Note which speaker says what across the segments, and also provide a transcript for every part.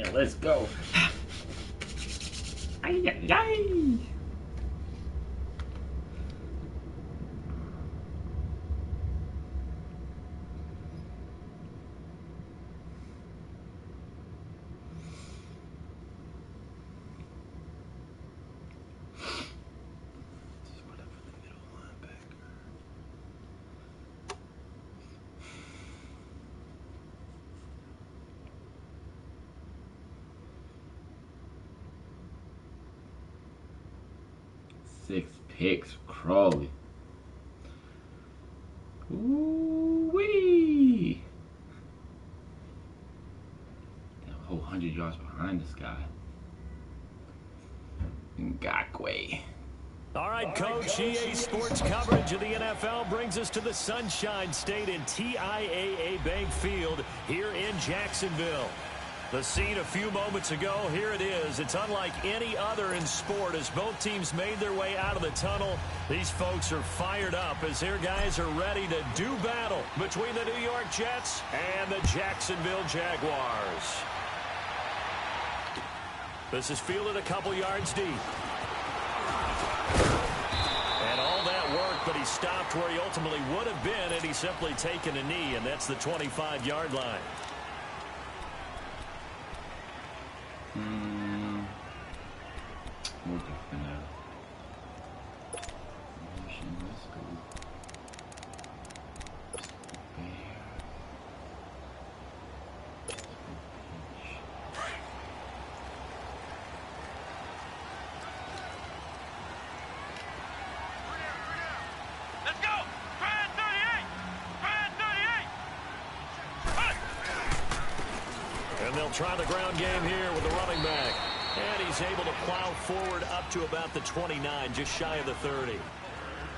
Speaker 1: Yeah, let's go. Ay, ay, ay. Six picks, Crawley. Ooh-wee. That whole 100 yards behind this guy. Ngakwe.
Speaker 2: All right, Coach, EA Sports coverage of the NFL brings us to the Sunshine State in TIAA Bank Field here in Jacksonville. The scene a few moments ago, here it is. It's unlike any other in sport as both teams made their way out of the tunnel. These folks are fired up as their guys are ready to do battle between the New York Jets and the Jacksonville Jaguars. This is fielded a couple yards deep. And all that work, but he stopped where he ultimately would have been had he simply taken a knee, and that's the 25-yard line.
Speaker 1: We'll go for now. Let's go.
Speaker 3: Let's go! Brad 38! Brad 38!
Speaker 2: And they'll try the ground game here with the running back. And he's able to plow forward up to about the 29, just shy of the 30.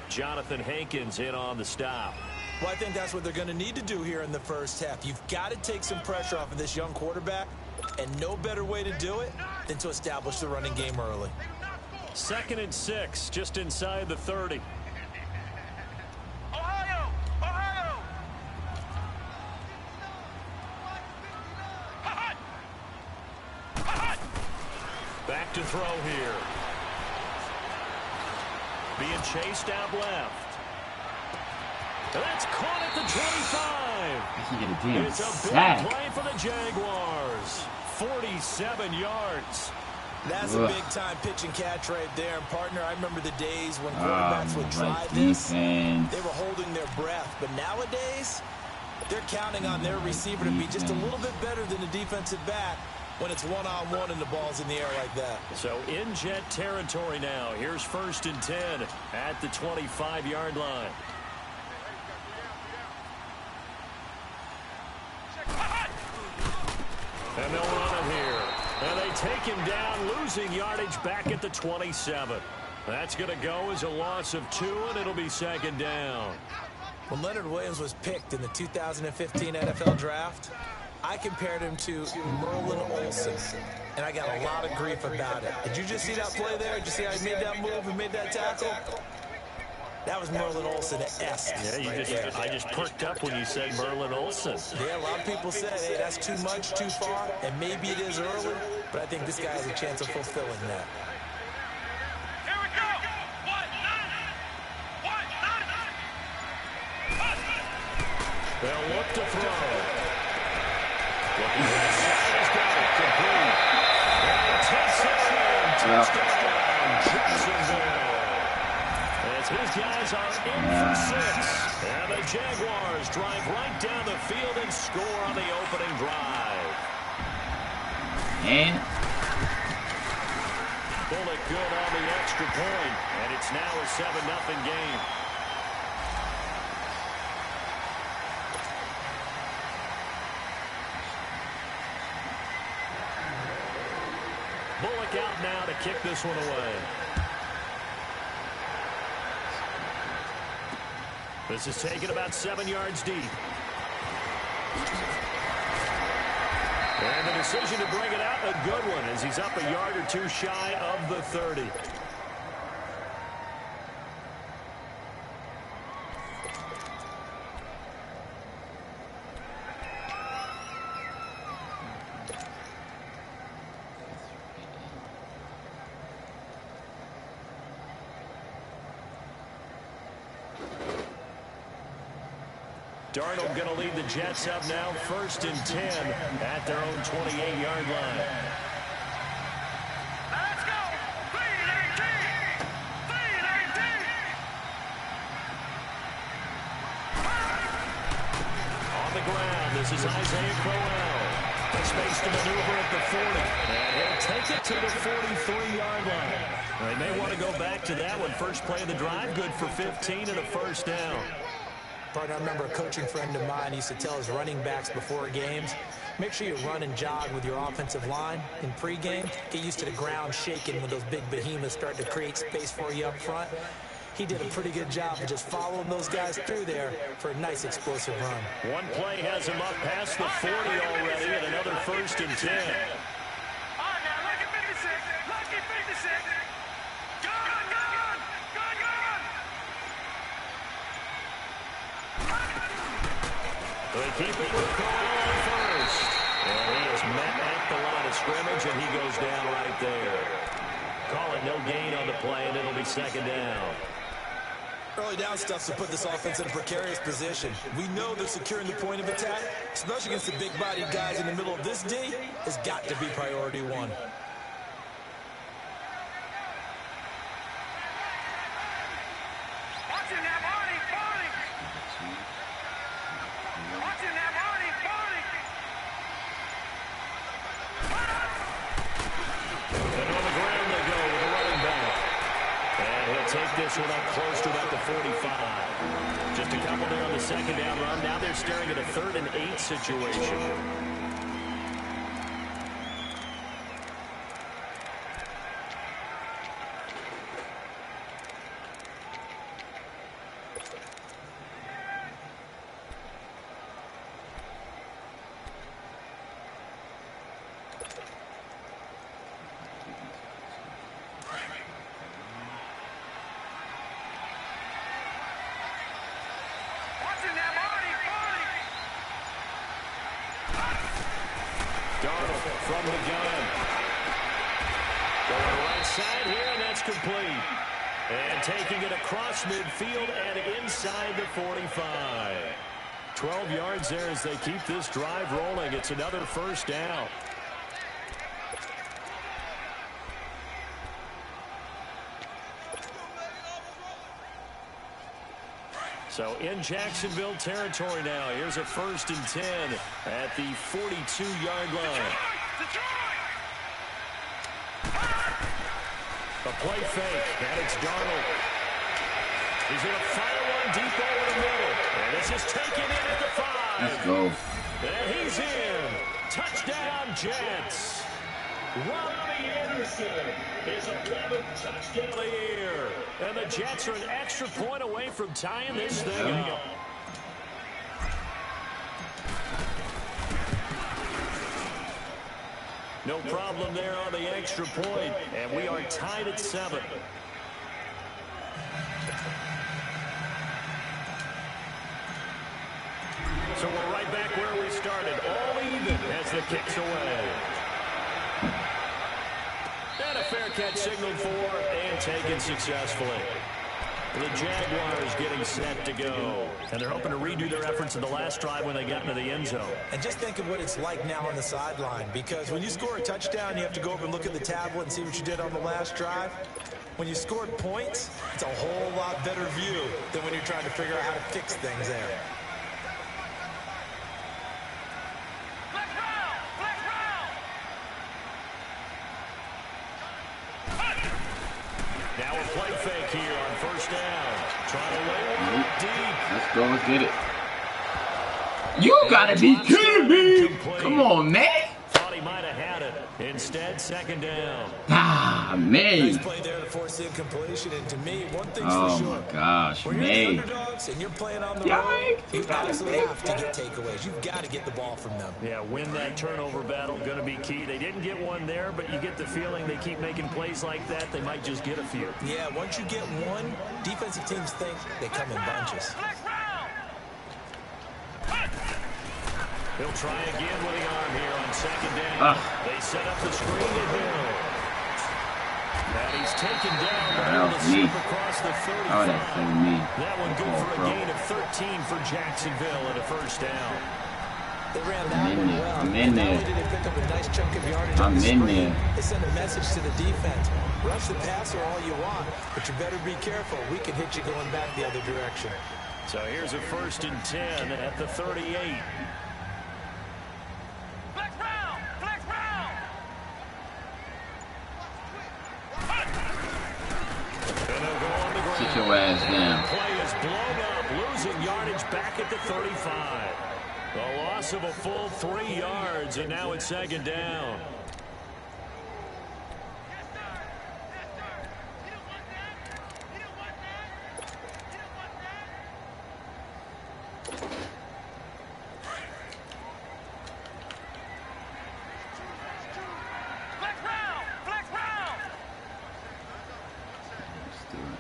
Speaker 2: Jonathan Hankins in on the stop.
Speaker 4: Well, I think that's what they're going to need to do here in the first half. You've got to take some pressure off of this young quarterback, and no better way to do it than to establish the running game early.
Speaker 2: 2nd and 6, just inside the 30.
Speaker 3: Ohio! Ohio!
Speaker 2: Back to throw here. Being chased out left. And that's caught at the 25. It's a big play for the Jaguars. 47 yards.
Speaker 4: That's a big-time pitch and catch right there. And, partner, I remember the days when quarterbacks would try this. They were holding their breath. But nowadays, they're counting on their receiver to be just a little bit better than the defensive back when it's one-on-one and the ball's in the air like that.
Speaker 2: So in Jet territory now. Here's 1st and 10 at the 25-yard line. And they'll run it here. And they take him down, losing yardage back at the 27. That's going to go as a loss of 2, and it'll be 2nd down.
Speaker 4: When Leonard Williams was picked in the 2015 NFL Draft, I compared him to Merlin Olsen, and I got a lot of grief about it. Did you just see that play there? Did you see how he made that move and made that tackle? That was Merlin Olsen-esque.
Speaker 2: Yeah, I just perked up when you said Merlin Olsen.
Speaker 4: Yeah, a lot of people said, hey, that's too much, too far, and maybe it is early, but I think this guy has a chance of fulfilling that.
Speaker 3: Here we go!
Speaker 2: They'll look to throw. Looking for the side, he's got it complete. And takes it in. Touchdown, Jacksonville. As his guys are in for 6. And the Jaguars drive right down the field and score on the opening drive.
Speaker 1: And
Speaker 2: Bullock good on the extra point, and it's now a 7-0 game. Bullock out now to kick this one away. This is taken about 7 yards deep. And the decision to bring it out, a good one, as he's up a yard or two shy of the 30. Darnold going to lead the Jets up now, 1st and 10 at their own 28-yard line.
Speaker 3: Let's go! 3-19! 3-19!
Speaker 2: On the ground, this is Isaiah Crowell. Space to maneuver at the 40. And he'll take it to the 43-yard line. They may want to go back to that one. First play of the drive, good for 15 and a 1st down.
Speaker 4: Partner, I remember a coaching friend of mine used to tell his running backs before games, make sure you run and jog with your offensive line in pregame. Get used to the ground shaking when those big behemoths start to create space for you up front. He did a pretty good job of just following those guys through there for a nice explosive run.
Speaker 2: One play has him up past the 40 already, and another 1st and 10.
Speaker 3: All right, now, lucky 56. Lucky 56. Gun, gun, gun, gun.
Speaker 2: They keep it with Crowell on 1st. And he is met at the line of scrimmage, and he goes down right there. Call it no gain on the play, and it'll be 2nd down.
Speaker 4: Early down stuff to put this offense in a precarious position. We know they're securing the point of attack, especially against the big-bodied guys in the middle of this D, has got to be priority one.
Speaker 3: Watching that Barney, Barney. Watching that Barney, Barney.
Speaker 2: And on the ground they go with a running back. And he'll take this one up close to about the 45. Just a couple there on the 2nd down run. Now they're staring at a 3rd and 8 situation.
Speaker 3: Watching that Barney, Barney.
Speaker 2: Darnold from the gun. Going right side here, and that's complete. And taking it across midfield and inside the 45. 12 yards there as they keep this drive rolling. It's another 1st down. So in Jacksonville territory now. Here's a 1st and 10 at the 42-yard line. A play fake, and it's Darnold. He's going to fire one deep over the middle. And this is taken in at the 5.
Speaker 1: Let's go.
Speaker 2: And he's in. Touchdown, Jets. Robbie Anderson is 11th touchdown of the year. And the Jets are an extra point away from tying this thing up. No problem there on the extra point. And we are tied at 7. So we're right back where we started. All even as the kick's away. And a fair catch signaled for and taken successfully. The Jaguars getting set to go. And they're hoping to redo their efforts in the last drive when they got into the end zone.
Speaker 4: And just think of what it's like now on the sideline, because when you score a touchdown, you have to go over and look at the tablet and see what you did on the last drive. When you scored points, it's a whole lot better view than when you're trying to figure out how to fix things there.
Speaker 2: Now a play fake here on 1st down. Trying to lay one deep.
Speaker 1: Let's go. Let's get it. You gotta be kidding me. Come on, man.
Speaker 2: Thought he might have had it. Instead, 2nd down.
Speaker 1: Ah, man.
Speaker 4: Nice play there to force the incompletion, and to me, one thing's for
Speaker 1: Oh,
Speaker 4: sure.
Speaker 1: my gosh,
Speaker 4: When you're the
Speaker 1: man.
Speaker 4: underdogs and you're playing on the
Speaker 1: Yikes,
Speaker 4: road, you
Speaker 1: you gotta
Speaker 4: absolutely
Speaker 1: make
Speaker 4: have to get takeaways. You've got to get the ball from them.
Speaker 2: Yeah, win that turnover battle, going to be key. They didn't get one there, but you get the feeling they keep making plays like that, they might just get a few.
Speaker 4: Yeah, once you get one, defensive teams think they come in bunches.
Speaker 2: He'll try again with the arm here on 2nd down. They set up the screen to Hill. And he's taken down
Speaker 1: That was me.
Speaker 2: across the 35.
Speaker 1: Oh, that's so me.
Speaker 2: That one good for a gain of 13 for Jacksonville and a first down.
Speaker 4: They ran that one well.
Speaker 1: I'm in there.
Speaker 4: Not only did they pick up a nice chunk of yardage
Speaker 1: I'm
Speaker 4: on the
Speaker 1: in
Speaker 4: screen,
Speaker 1: there.
Speaker 4: they send a message to the defense. Rush the passer all you want, but you better be careful. We can hit you going back the other direction.
Speaker 2: So here's a 1st and 10 at the 38.
Speaker 3: Flex round! Flex round!
Speaker 2: And they'll go on the ground.
Speaker 1: Sit your ass down.
Speaker 2: Play is blown up, losing yardage back at the 35. A loss of a full 3 yards, and now it's 2nd down.
Speaker 3: Flex round! Flex round!
Speaker 1: Let's do it.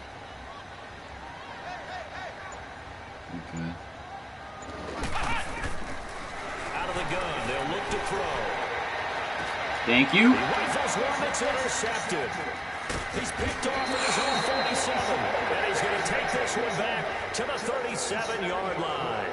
Speaker 1: Okay.
Speaker 2: Out of the gun, they'll look to throw.
Speaker 1: Thank you.
Speaker 2: He rifles one that's intercepted. He's picked off at his own 47, and he's going to take this one back to the 37-yard line.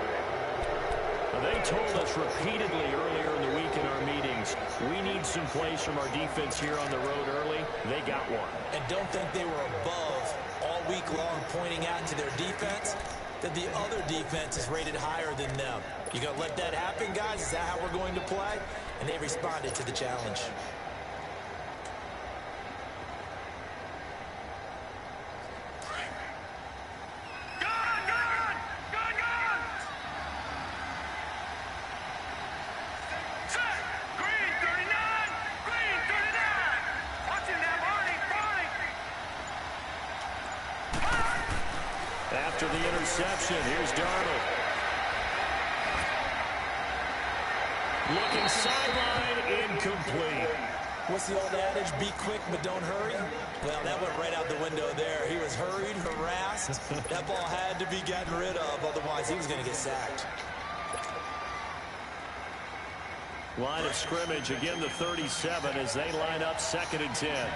Speaker 2: They told us repeatedly earlier in the week in our meetings, we need some plays from our defense here on the road early. They got one.
Speaker 4: And don't think they were above all week long pointing out to their defense that the other defense is rated higher than them. You going to let that happen, guys? Is that how we're going to play? And they responded to the challenge.
Speaker 2: After the interception, here's Darnold. Looking sideline, incomplete.
Speaker 4: What's the old adage? Be quick, but don't hurry? Well, that went right out the window there. He was hurried, harassed. That ball had to be gotten rid of, otherwise he was going to get sacked.
Speaker 2: Line of scrimmage, again the 37 as they line up 2nd and 10.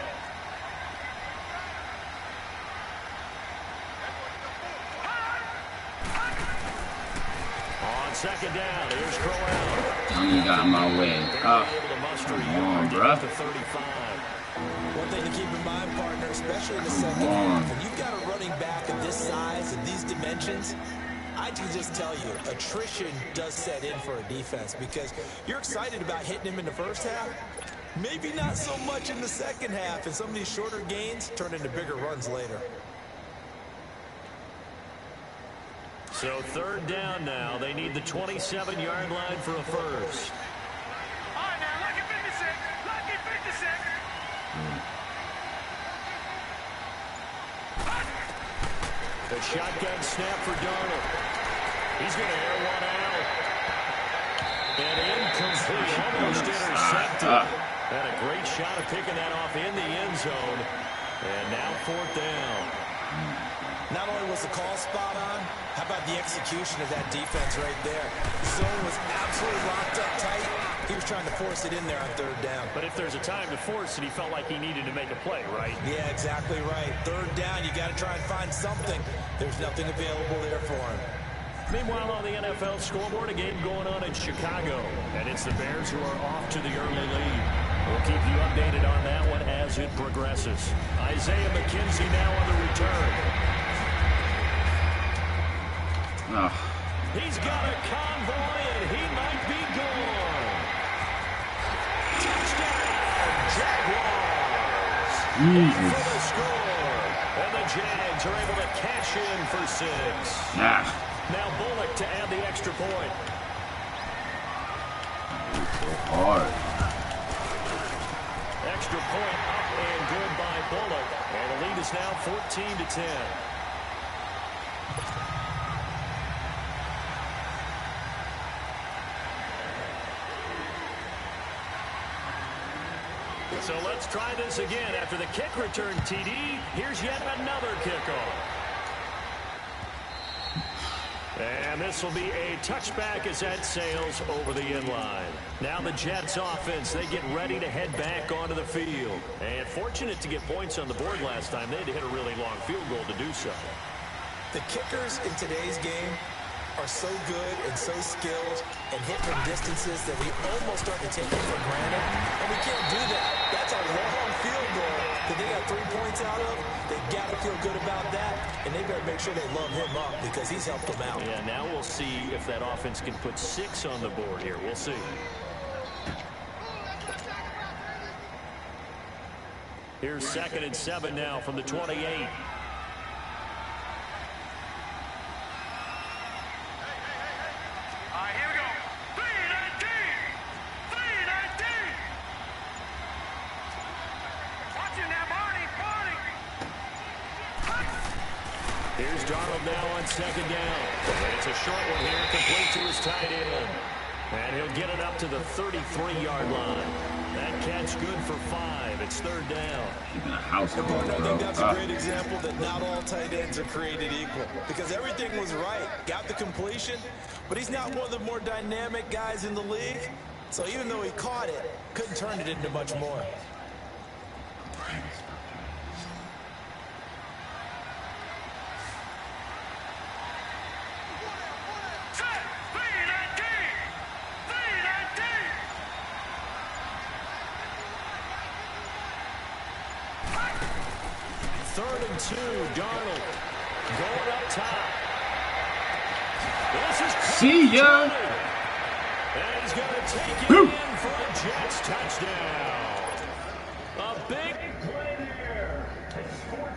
Speaker 2: On 2nd down, here's Crowell.
Speaker 1: You got in my way. Oh, come on, bruh.
Speaker 4: One thing to keep in mind, partner, especially in the second half, when you've got a running back of this size and these dimensions, I can just tell you, attrition does set in for a defense because you're excited about hitting him in the first half. Maybe not so much in the second half, and some of these shorter gains turn into bigger runs later.
Speaker 2: So 3rd down now. They need the 27-yard line for a first.
Speaker 3: All right, now, lucky 56. Lucky 56.
Speaker 2: The shotgun snap for Darnold. He's going to air one out. And incomplete, almost intercepted. And a great shot of picking that off in the end zone. And now 4th down.
Speaker 4: Not only was the call spot on, how about the execution of that defense right there? The zone was absolutely locked up tight. He was trying to force it in there on 3rd down.
Speaker 2: But if there's a time to force it, he felt like he needed to make a play, right?
Speaker 4: Yeah, exactly right. 3rd down, you got to try and find something. There's nothing available there for him.
Speaker 2: Meanwhile, on the NFL scoreboard, a game going on in Chicago. And it's the Bears who are off to the early lead. We'll keep you updated on that one as it progresses. Isaiah McKenzie now on the return.
Speaker 1: Oh.
Speaker 2: He's got a convoy, and he might be gone. Touchdown, Jaguars.
Speaker 1: Jesus.
Speaker 2: For the score. And the Jags are able to cash in for 6.
Speaker 1: Nah.
Speaker 2: Now Bullock to add the extra point.
Speaker 1: So hard.
Speaker 2: Extra point up and good by Bullock. And the lead is now 14-10. So let's try this again. After the kick return, TD, here's yet another kickoff. And this will be a touchback as that sails over the inline. Now the Jets offense, they get ready to head back onto the field. And fortunate to get points on the board last time. They had to hit a really long field goal to do so.
Speaker 4: The kickers in today's game are so good and so skilled and hit from distances that we almost start to take it for granted. And we can't do that. That's a long field goal that they got 3 points out of. They got to feel good about that, and they better make sure they love him up because he's helped them out.
Speaker 2: Yeah, now we'll see if that offense can put 6 on the board here. We'll see. Here's 2nd and 7 now from the 28. Here's Darnold now on 2nd down. And it's a short one here, complete to his tight end. And he'll get it up to the 33-yard line. That catch good for 5. It's 3rd down.
Speaker 4: I think that's a great example that not all tight ends are created equal. Because everything was right. Got the completion, but he's not one of the more dynamic guys in the league. So even though he caught it, couldn't turn it into much more.
Speaker 2: Third and 2, Darnold going up top. This is
Speaker 1: see ya.
Speaker 2: And he's going to take it in for a Jets touchdown. A big play there. It's 14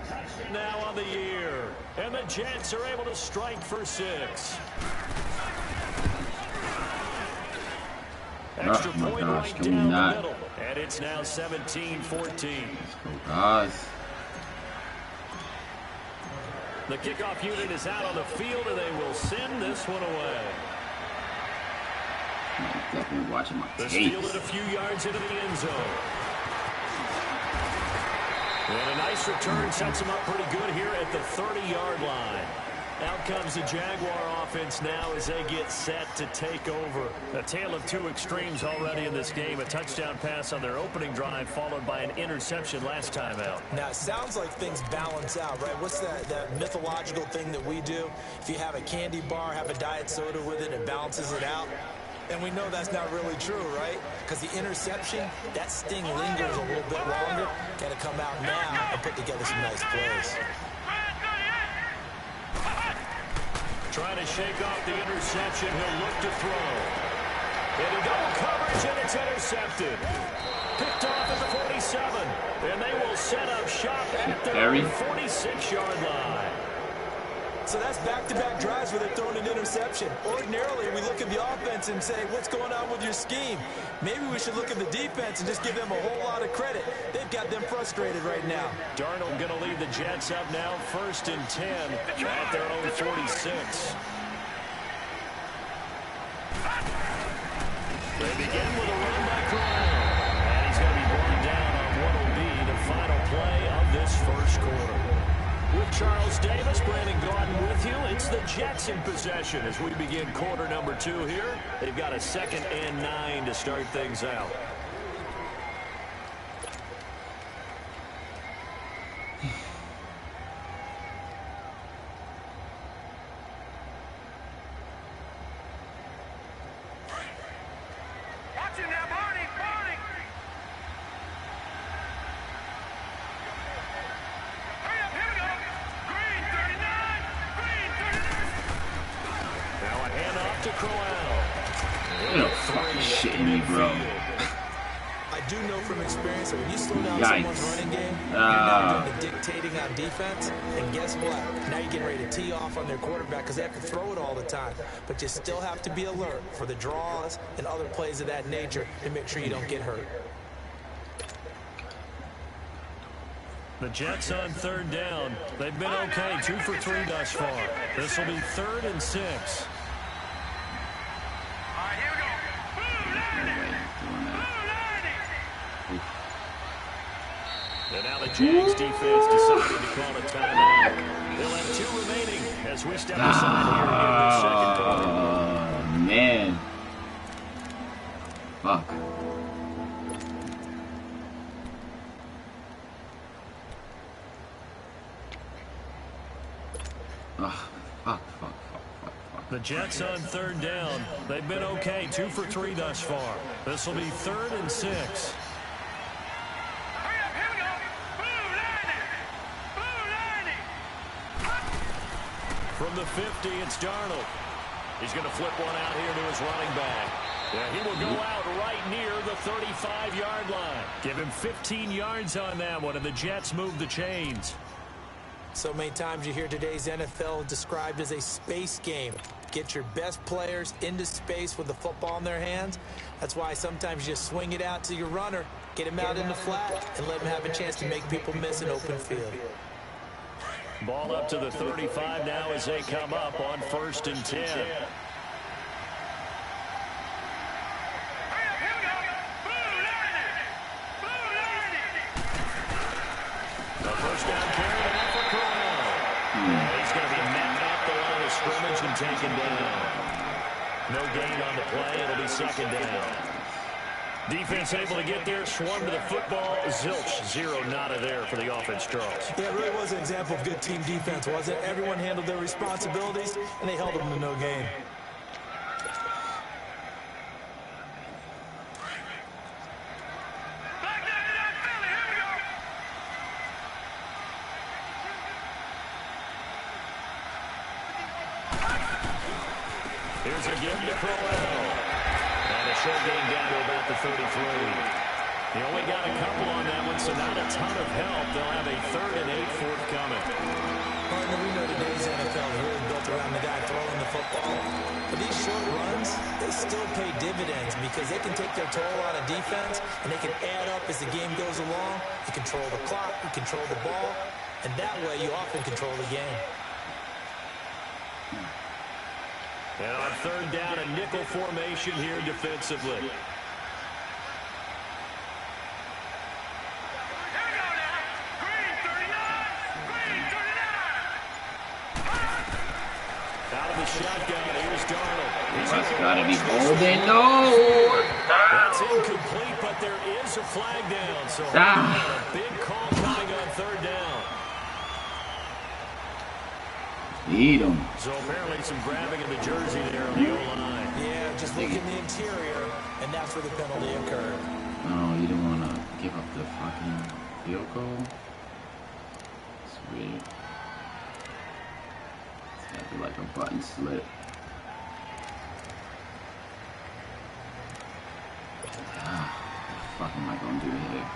Speaker 2: touchdowns now on the year. And the Jets are able to strike for 6. Extra point right down the middle. And it's now 17-14.
Speaker 1: Guys.
Speaker 2: The kickoff unit is out on the field, and they will send this one away.
Speaker 1: I'm definitely watching my
Speaker 2: This
Speaker 1: tapes.
Speaker 2: fielded a few yards into the end zone. And a nice return sets him up pretty good here at the 30-yard line. Out comes the Jaguar offense now as they get set to take over. A tale of 2 extremes already in this game. A touchdown pass on their opening drive followed by an interception last time out.
Speaker 4: Now, it sounds like things balance out, right? What's that mythological thing that we do? If you have a candy bar, have a diet soda with it, it balances it out. And we know that's not really true, right? Because the interception, that sting lingers a little bit longer. Got to come out now and put together some nice plays.
Speaker 2: Trying to shake off the interception. He'll look to throw. Into double coverage, and it's intercepted. Picked off at the 47. And they will set up shop at the 46-yard line.
Speaker 4: So that's back-to-back drives where they're throwing an interception. Ordinarily, we look at the offense and say, what's going on with your scheme? Maybe we should look at the defense and just give them a whole lot of credit. They've got them frustrated right now.
Speaker 2: Darnold going to lead the Jets up now, 1st and 10 at their own 46. They begin with a run by Crowell. And he's going to be brought down on what will be the final play of this first quarter. With Charles Davis, Brandon Gaudin with you. It's the Jets in possession as we begin quarter number 2 here. They've got a 2nd and 9 to start things out. To Crowell.
Speaker 1: You're fucking shitting me, bro.
Speaker 4: I do know from experience that when you slow down someone's running game, you're not doing the dictating on defense. And guess what? Now you're getting ready to tee off on their quarterback because they have to throw it all the time. But you still have to be alert for the draws and other plays of that nature to make sure you don't get hurt.
Speaker 2: The Jets on 3rd down. They've been okay, 2 for 3 thus far. This will be 3rd and 6. And now the Jags defense decided to call a timeout. They'll have 2 remaining as we step aside here in the second quarter.
Speaker 1: Oh, man. Fuck. Fuck.
Speaker 2: The Jets on 3rd down. They've been okay, 2 for 3 thus far. This will be 3rd and 6.
Speaker 3: Hurry up, here we go. Blue 90.
Speaker 2: From the 50, it's Darnold. He's going to flip one out here to his running back. Yeah, he will go out right near the 35-yard line. Give him 15 yards on that one, and the Jets move the chains.
Speaker 4: So many times you hear today's NFL described as a space game. Get your best players into space with the football in their hands. That's why sometimes you just swing it out to your runner, get him out in the flat, and let him have a chance to make people miss an open field.
Speaker 2: Ball up to the 35 now as they come up on 1st and 10.
Speaker 3: Hurry up, here we go. Blue 90.
Speaker 2: The first down carry now for Corral. He's going to be met at the line of scrimmage and taken down. No gain on the play. It'll be 2nd down. Defense able to get there, swarm to the football. Zilch, 0 nada there for the offense, Charles.
Speaker 4: Yeah, it really was an example of good team defense, wasn't it? Everyone handled their responsibilities, and they held them to no gain.
Speaker 3: Back down to that Philly. Here we go.
Speaker 2: Here's a give to Crowell. And a short game down to about the 33. He only got a couple on that one, so not a ton of help. They'll have a 3rd and 8 forthcoming.
Speaker 4: Partner, we know today's NFL is really built around the guy throwing the football. But these short runs, they still pay dividends because they can take their toll on a defense, and they can add up as the game goes along. You control the clock, you control the ball, and that way you often control the game.
Speaker 2: And on 3rd down, a nickel formation here defensively. Out of the shotgun, here's Darnold.
Speaker 1: That's gotta be holding. No!
Speaker 2: That's incomplete, but there is a flag down. So a big call coming on 3rd down.
Speaker 1: Eat him.
Speaker 2: So apparently some grabbing of the jersey there on the O-line.
Speaker 4: Yeah, just look in the interior, and that's where the penalty occurred.
Speaker 1: No, you don't want to give up the fucking field goal. It's weird. It's gotta be like a button slip. What the fuck am I gonna do here?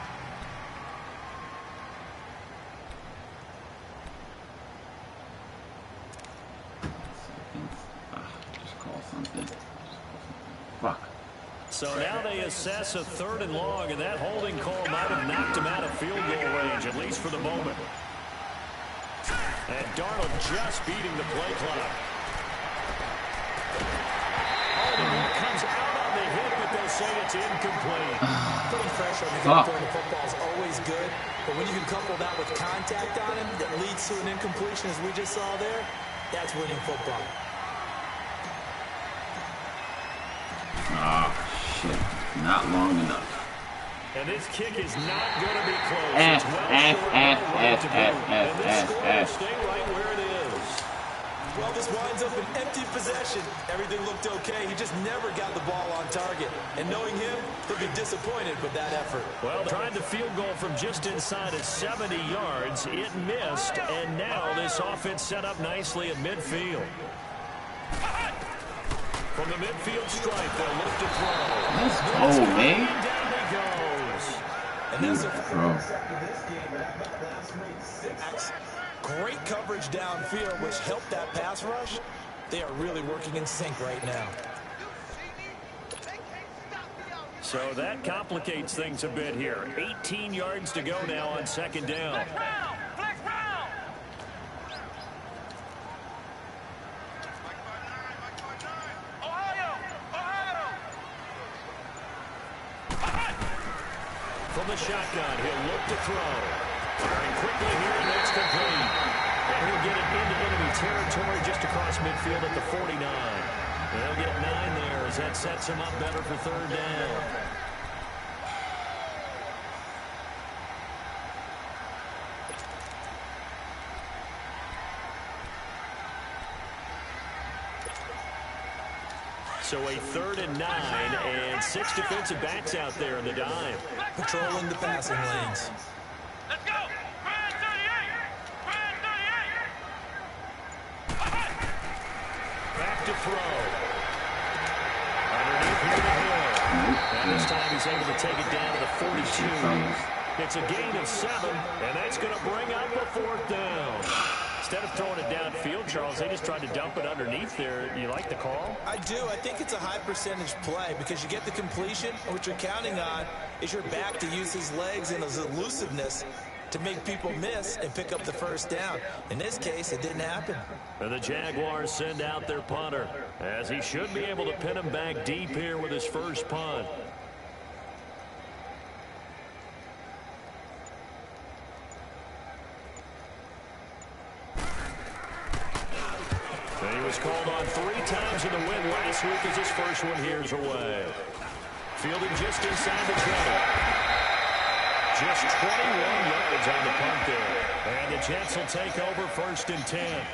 Speaker 1: Just call something. Fuck.
Speaker 2: So now they assess a 3rd and long, and that holding call might have knocked him out of field goal range, at least for the moment. And Darnold just beating the play clock. Oh, the ball comes out on the hit, but they'll say it's incomplete.
Speaker 4: Putting pressure on the guy throwing the football is always good, but when you can couple that with contact on him that leads to an incompletion, as we just saw there, that's winning football.
Speaker 1: Oh, shit. Not long enough.
Speaker 2: And this kick is not going to be close.
Speaker 1: F,
Speaker 2: It's well
Speaker 1: F,
Speaker 2: short
Speaker 1: F,
Speaker 2: of the right
Speaker 1: F,
Speaker 2: to
Speaker 1: F,
Speaker 2: boot.
Speaker 1: F,
Speaker 2: And this
Speaker 1: F,
Speaker 2: score will
Speaker 1: F.
Speaker 2: stay right where it is.
Speaker 4: Well, this winds up an empty possession. Everything looked okay. He just never got the ball on target. And knowing him, he'll be disappointed with that effort.
Speaker 2: Well, trying the field goal from just inside of 70 yards. It missed, and now this offense set up nicely at midfield. From the midfield stripe, they'll look to throw.
Speaker 1: Let's go, man.
Speaker 2: Down he goes.
Speaker 4: And that's a
Speaker 1: Bro.
Speaker 4: great coverage downfield, which helped that pass rush. They are really working in sync right now.
Speaker 2: So that complicates things a bit here. 18 yards to go now on 2nd down.
Speaker 3: Flex round. Ohio.
Speaker 2: From from the shotgun. He'll look to throw. Firing quickly here, and it's complete. And he'll get it into enemy territory just across midfield at the 49. They'll get 9 there as that sets him up better for third down. So a 3rd and 9, and 6 defensive backs out there in the dime.
Speaker 4: Patrolling the passing lanes.
Speaker 3: Let's go! Brand 38! Brand 38!
Speaker 2: Back to throw. Underneath here to Hill. And this time he's able to take it down to the 42. It's a gain of 7, and that's going to bring up a 4th down. Instead of throwing it downfield, Charles, they just tried to dump it underneath there. You like the call?
Speaker 4: I do. I think it's a high percentage play because you get the completion, and what you're counting on is your back to use his legs and his elusiveness to make people miss and pick up the first down. In this case, it didn't happen.
Speaker 2: And the Jaguars send out their punter, as he should be able to pin him back deep here with his first punt. And he was called on 3 times in the win last week as his first one here's away. Fielding just inside the 20. Just 21 yards on the punt there. And the Jets will take over 1st and 10.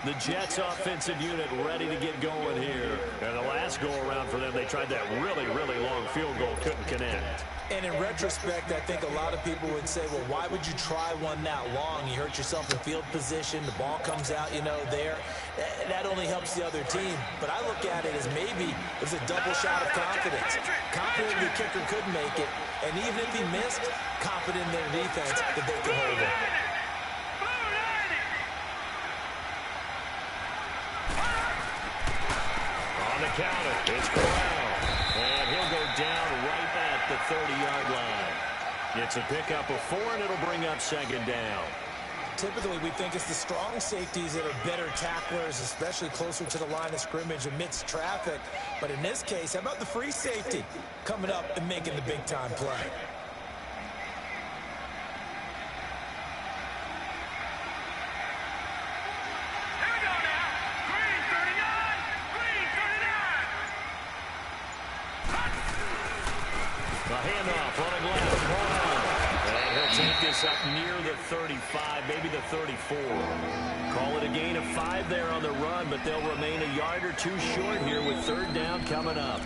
Speaker 2: The Jets offensive unit ready to get going here. And the last go-around for them, they tried that really, really long field goal, couldn't connect.
Speaker 4: And in retrospect, I think a lot of people would say, well, why would you try one that long? You hurt yourself in field position. The ball comes out, there. That only helps the other team. But I look at it as maybe it was a double shot of confidence. Confident the kicker could make it. And even if he missed, confident in their defense that they could hold it.
Speaker 2: On the counter, it's Corral. And he'll go down right at the 30-yard line. It's a pickup of 4, and it'll bring up 2nd down.
Speaker 4: Typically, we think it's the strong safeties that are better tacklers, especially closer to the line of scrimmage amidst traffic. But in this case, how about the free safety coming up and making the big-time play?
Speaker 2: Up near the 35, maybe the 34. Call it a gain of 5 there on the run, but they'll remain a yard or 2 short here with 3rd down coming up.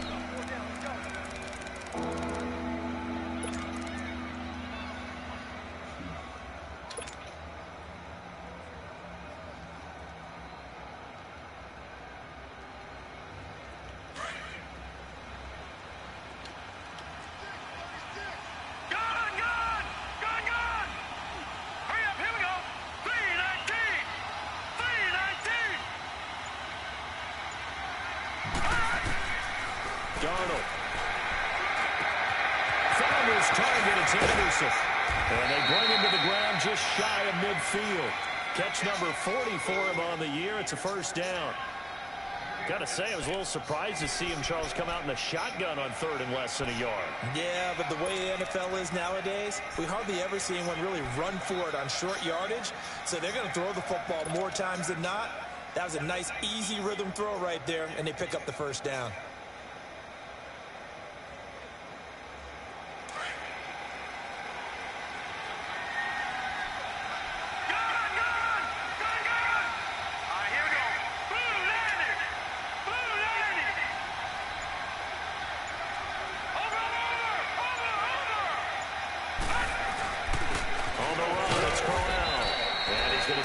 Speaker 2: Darnold. Found his target. It's Anderson. And they bring him to the ground just shy of midfield. Catch number 40 for him on the year. It's a 1st down. Got to say, I was a little surprised to see him, Charles, come out in the shotgun on 3rd and less than a yard.
Speaker 4: Yeah, but the way the NFL is nowadays, we hardly ever see anyone really run for it on short yardage. So they're going to throw the football more times than not. That was a nice, easy rhythm throw right there, and they pick up the 1st down.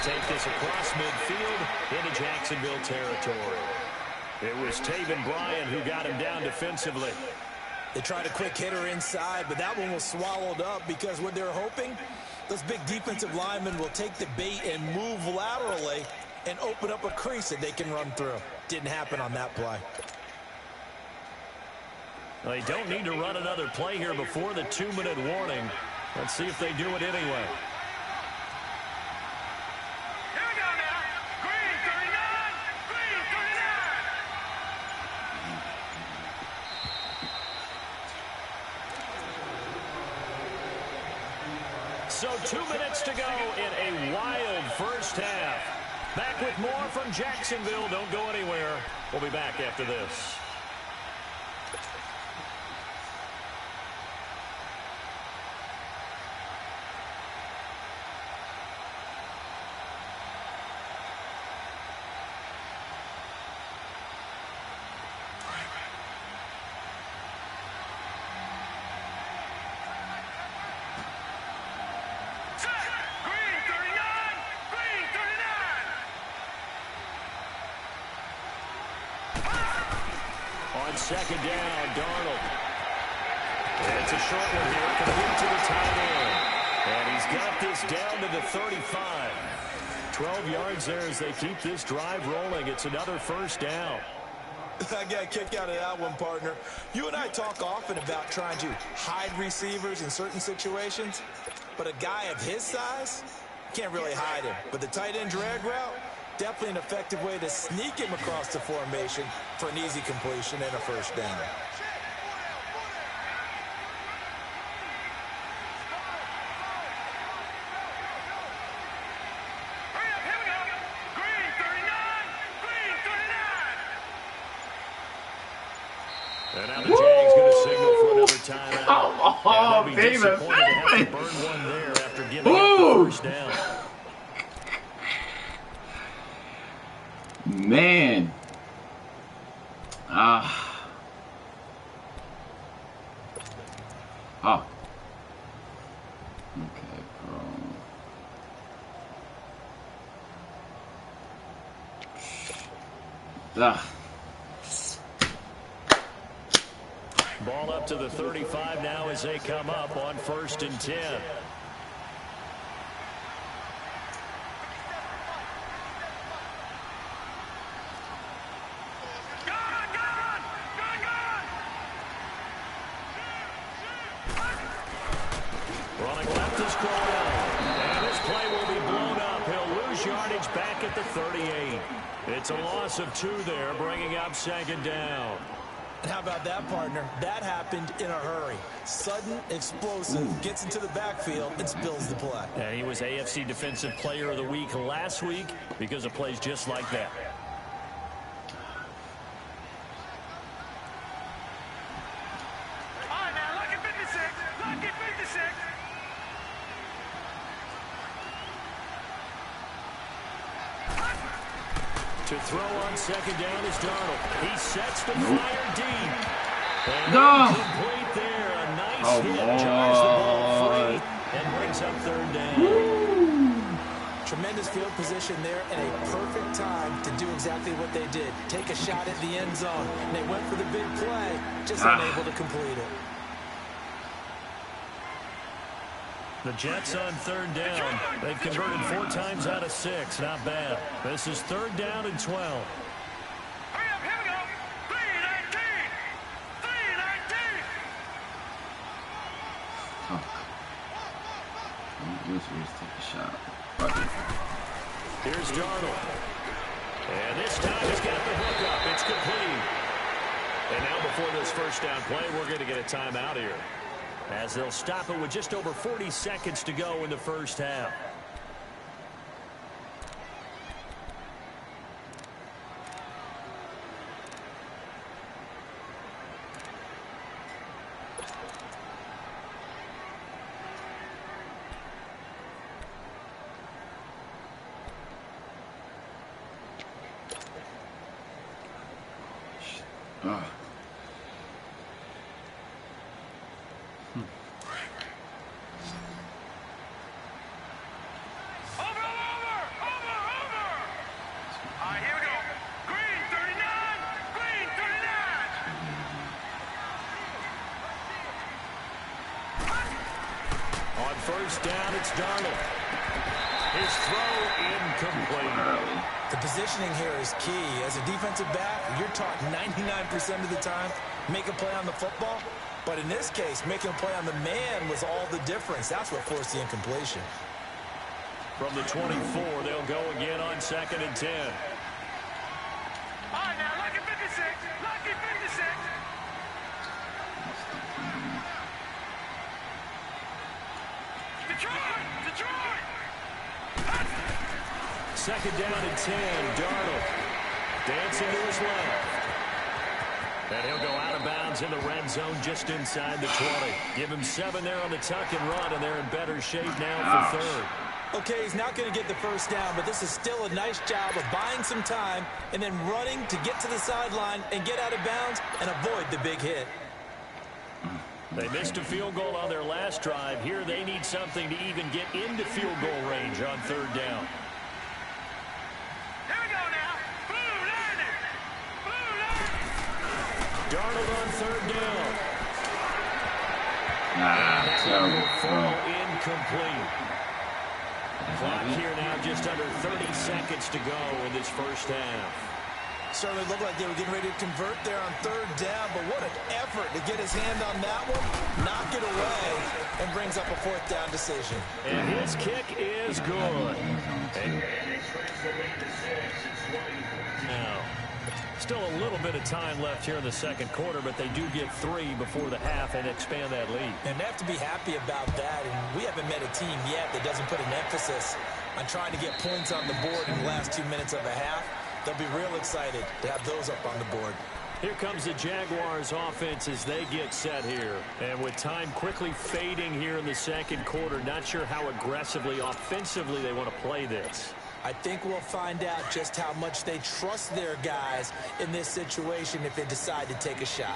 Speaker 2: Take this across midfield into Jacksonville territory. It was Taven Bryan who got him down defensively.
Speaker 4: They tried a quick hitter inside, but that one was swallowed up because what they're hoping, those big defensive linemen will take the bait and move laterally and open up a crease that they can run through. Didn't happen on that play.
Speaker 2: Well, they don't need to run another play here before the 2-minute warning. Let's see if they do it anyway. So 2 minutes to go in a wild first half. Back with more from Jacksonville. Don't go anywhere. We'll be back after this. On second down, Darnold. It's a short one here, complete to the tight end. And he's got this down to the 35. 12 yards there as they keep this drive rolling. It's another first down.
Speaker 4: I got a kick out of that one, partner. You and I talk often about trying to hide receivers in certain situations, but a guy of his size can't really hide him. But the tight end drag route, definitely an effective way to sneak him across the formation for an easy completion and a first down.
Speaker 3: Hurry up, here we go. Green 39, green 39.
Speaker 2: And now the Jags going to signal for another timeout.
Speaker 1: Oh, baby.
Speaker 2: Disappointed to have to burn one there after giving up the first down.
Speaker 1: Man. Oh. Okay, bro.
Speaker 2: Ball up to the 35 now as they come up on 1st and 10. Running left is Crowell. And this play will be blown up. He'll lose yardage back at the 38. It's a loss of 2 there, bringing up second down.
Speaker 4: And how about that, partner? That happened in a hurry. Sudden, explosive, gets into the backfield, and spills the play.
Speaker 2: And he was AFC Defensive Player of the Week last week because of plays just like that.
Speaker 3: All right, now, lucky 56, lucky 56.
Speaker 2: To throw on second down is Darnold. He sets the fire deep. And complete there. A nice hit. Jars the ball free and brings up third down.
Speaker 4: Tremendous field position there and a perfect time to do exactly what they did. Take a shot at the end zone. And they went for the big play, just unable to complete it.
Speaker 2: The Jets on third down. They've converted 4 times out of 6. Not bad. This is 3rd down and 12.
Speaker 3: Hurry up, here we go. 319, 319.
Speaker 1: Let's take a shot.
Speaker 2: Here's Darnold. And this time he's got the hook up. It's complete. And now before this first down play, we're going to get a timeout here, as they'll stop it with just over 40 seconds to go in the first half. First down, it's Darnold. His throw incomplete.
Speaker 4: The positioning here is key. As a defensive back, you're taught 99% of the time, make a play on the football. But in this case, making a play on the man was all the difference. That's what forced the incompletion.
Speaker 2: From the 24, they'll go again on 2nd and 10.
Speaker 3: All right, now, lucky 56, lucky 56.
Speaker 2: Second down and 10. Darnold dancing to his left. And he'll go out of bounds in the red zone just inside the 20. Give him 7 there on the tuck and run, and they're in better shape now for third.
Speaker 4: Okay, he's not going to get the first down, but this is still a nice job of buying some time and then running to get to the sideline and get out of bounds and avoid the big hit.
Speaker 2: They missed a field goal on their last drive. Here they need something to even get into field goal range on third down.
Speaker 3: Here we go now. Blue line. Blue line.
Speaker 2: Darnold on third down.
Speaker 1: Terrible throw.
Speaker 2: Incomplete. Clock here now just under 30 seconds to go in this first half.
Speaker 4: Certainly looked like they were getting ready to convert there on third down, but what an effort to get his hand on that one, knock it away, and brings up a fourth down decision.
Speaker 2: And his kick is good. Now, still a little bit of time left here in the second quarter, but they do get 3 before the half and expand that lead.
Speaker 4: And they have to be happy about that, and we haven't met a team yet that doesn't put an emphasis on trying to get points on the board in the last 2 minutes of a half. They'll be real excited to have those up on the board.
Speaker 2: Here comes the Jaguars offense as they get set here. And with time quickly fading here in the second quarter, not sure how aggressively, offensively they want to play this.
Speaker 4: I think we'll find out just how much they trust their guys in this situation if they decide to take a shot.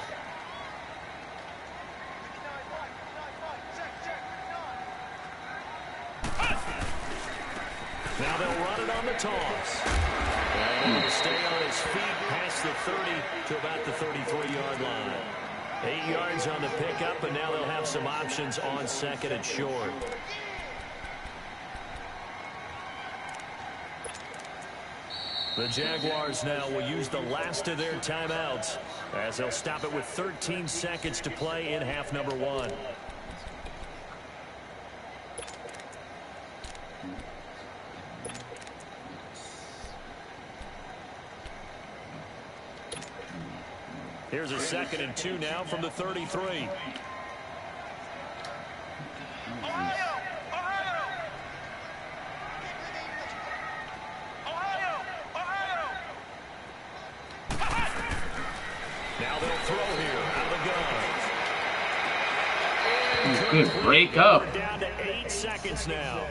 Speaker 2: Now they'll run it on the toss. And he'll stay on his feet past the 30 to about the 33-yard line. 8 yards on the pickup, and now they'll have some options on second and short. The Jaguars now will use the last of their timeouts as they'll stop it with 13 seconds to play in half number 1. Here's a 2nd and 2 now from the 33. Now they'll throw here out of the gun.
Speaker 1: Good break up.
Speaker 2: Down to 8 seconds now.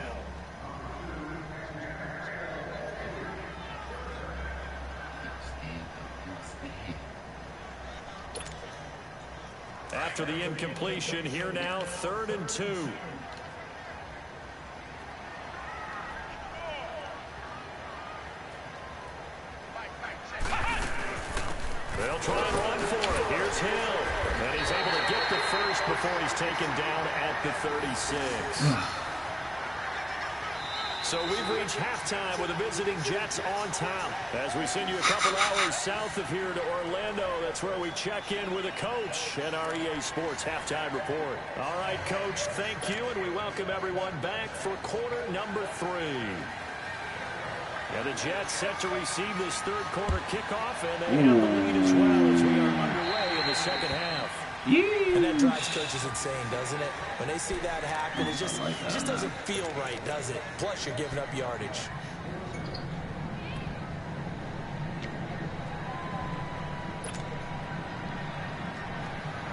Speaker 2: After the incompletion, here now, 3rd and 2. They'll try and run for it. Here's Hill. And he's able to get the first before he's taken down at the 36. So we've reached halftime with the visiting Jets on top. As we send you a couple hours south of here to Orlando, that's where we check in with a coach at our EA Sports Halftime Report. All right, Coach, thank you, and we welcome everyone back for quarter number 3. And the Jets set to receive this third quarter kickoff, and they have the lead as well as we are underway in the second half.
Speaker 4: And that drives coaches insane, doesn't it? When they see that happen, it just doesn't feel right, does it? Plus, you're giving up yardage.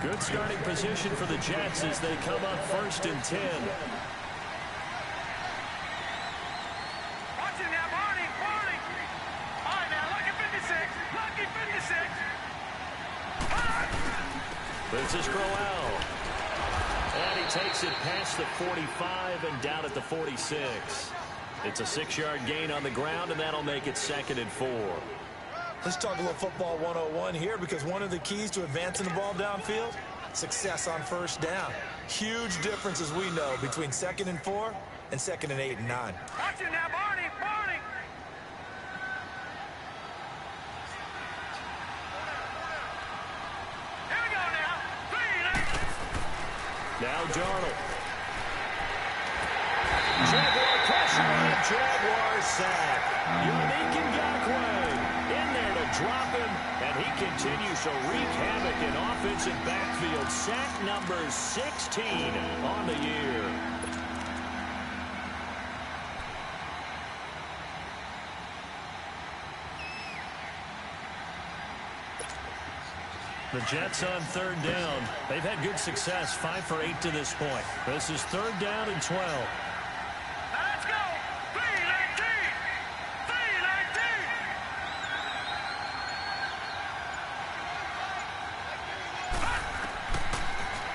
Speaker 2: Good starting position for the Jets as they come up 1st and 10.
Speaker 3: Watch it now, Barney. All right, now, lucky 56. Lucky 56.
Speaker 2: This is Crowell. And he takes it past the 45 and down at the 46. It's a 6-yard gain on the ground, and that'll make it 2nd and 4.
Speaker 4: Let's talk a little football 101 here, because one of the keys to advancing the ball downfield, success on first down. Huge difference, as we know, between 2nd and 4 and 2nd and 8 and 9.
Speaker 3: Watch it now, Barney. Here we go now. 3
Speaker 2: Now Darnold. Jaguar pressure and Jaguar sack. Yannick Ngakoue in there to drop him, and he continues to wreak havoc in offensive backfield. Sack number 16 on the year. The Jets on 3rd down. They've had good success, 5 for 8 to this point. This is 3rd down and 12.
Speaker 3: Let's go! 3-19! 3-19!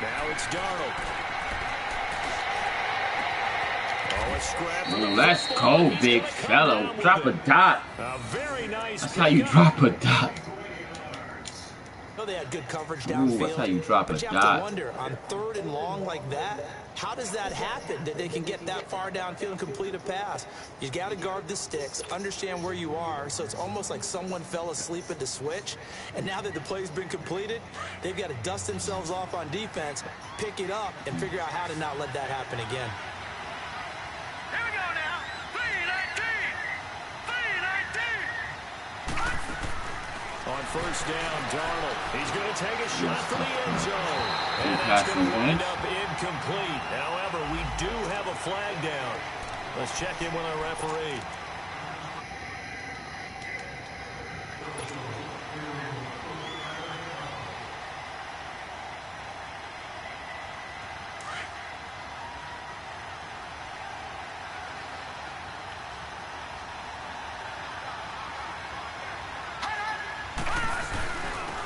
Speaker 2: Now it's Darnold. Oh, a scramble.
Speaker 1: Let's go, big fellow. Drop a dot.
Speaker 2: A very nice.
Speaker 1: That's how you drop a dot.
Speaker 4: They had good coverage downfield.
Speaker 1: That's how you drop a
Speaker 4: but you
Speaker 1: dot.
Speaker 4: have to wonder, on 3rd and long like that, how does that happen that they can get that far downfield and complete a pass? You got to guard the sticks, understand where you are, so it's almost like someone fell asleep at the switch, and now that the play's been completed, they've got to dust themselves off on defense, pick it up, and figure out how to not let that happen again.
Speaker 3: Here we go now! 3-19! 3-19!
Speaker 2: On 1st down, Darnold. He's going to take a shot for the end zone. And that's going to wind up incomplete. However, we do have a flag down. Let's check in with our referee.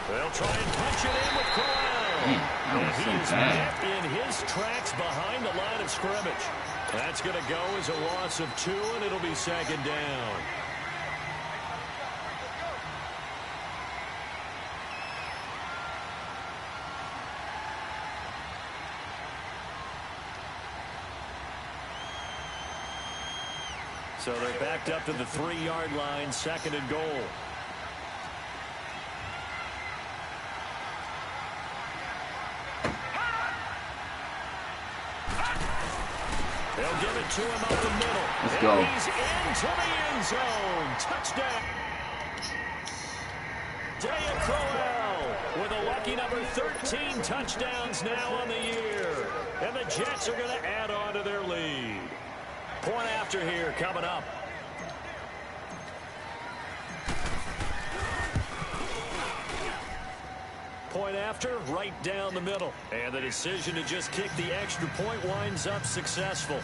Speaker 2: They'll try and punch it in with Corral. And he's met in his tracks behind the line of scrimmage. That's going to go as a loss of 2, and it'll be 2nd down. So they're backed up to the 3-yard line, 2nd and goal. They'll give it to him up the middle.
Speaker 1: Let's go.
Speaker 2: He's into the end zone. Touchdown. Daya Crowell with a lucky number 13 touchdowns now on the year. And the Jets are going to add on to their lead. Point after here coming up. Point after, right down the middle. And the decision to just kick the extra point winds up successful.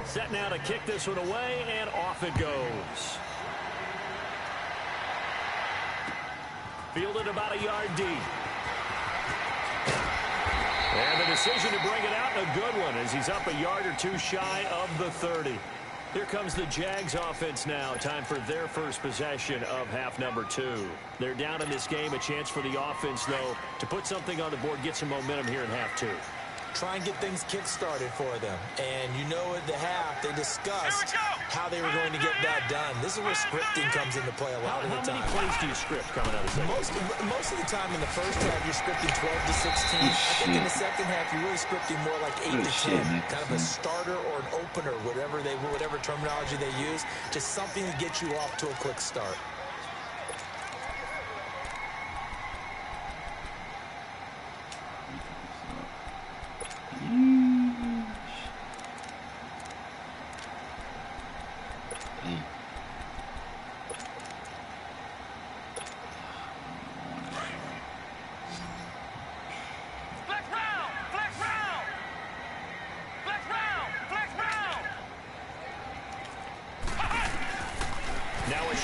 Speaker 2: Set now to kick this one away, and off it goes. Fielded about a yard deep. And the decision to bring it out, and a good one, as he's up a yard or 2 shy of the 30. Here comes the Jags offense now. Time for their first possession of half number 2. They're down in this game. A chance for the offense, though, to put something on the board, get some momentum here in half 2.
Speaker 4: Try and get things kick-started for them. And you know at the half, they discussed how they were going to get that done. This is where scripting comes into play a lot of the time.
Speaker 2: How many plays do you script coming out of the second?
Speaker 4: Most of the time in the first half, you're scripting 12 to 16. I think in the second half, you're really scripting more like 8 to 10. Kind of a starter or an opener, whatever terminology they use. Just something to get you off to a quick start.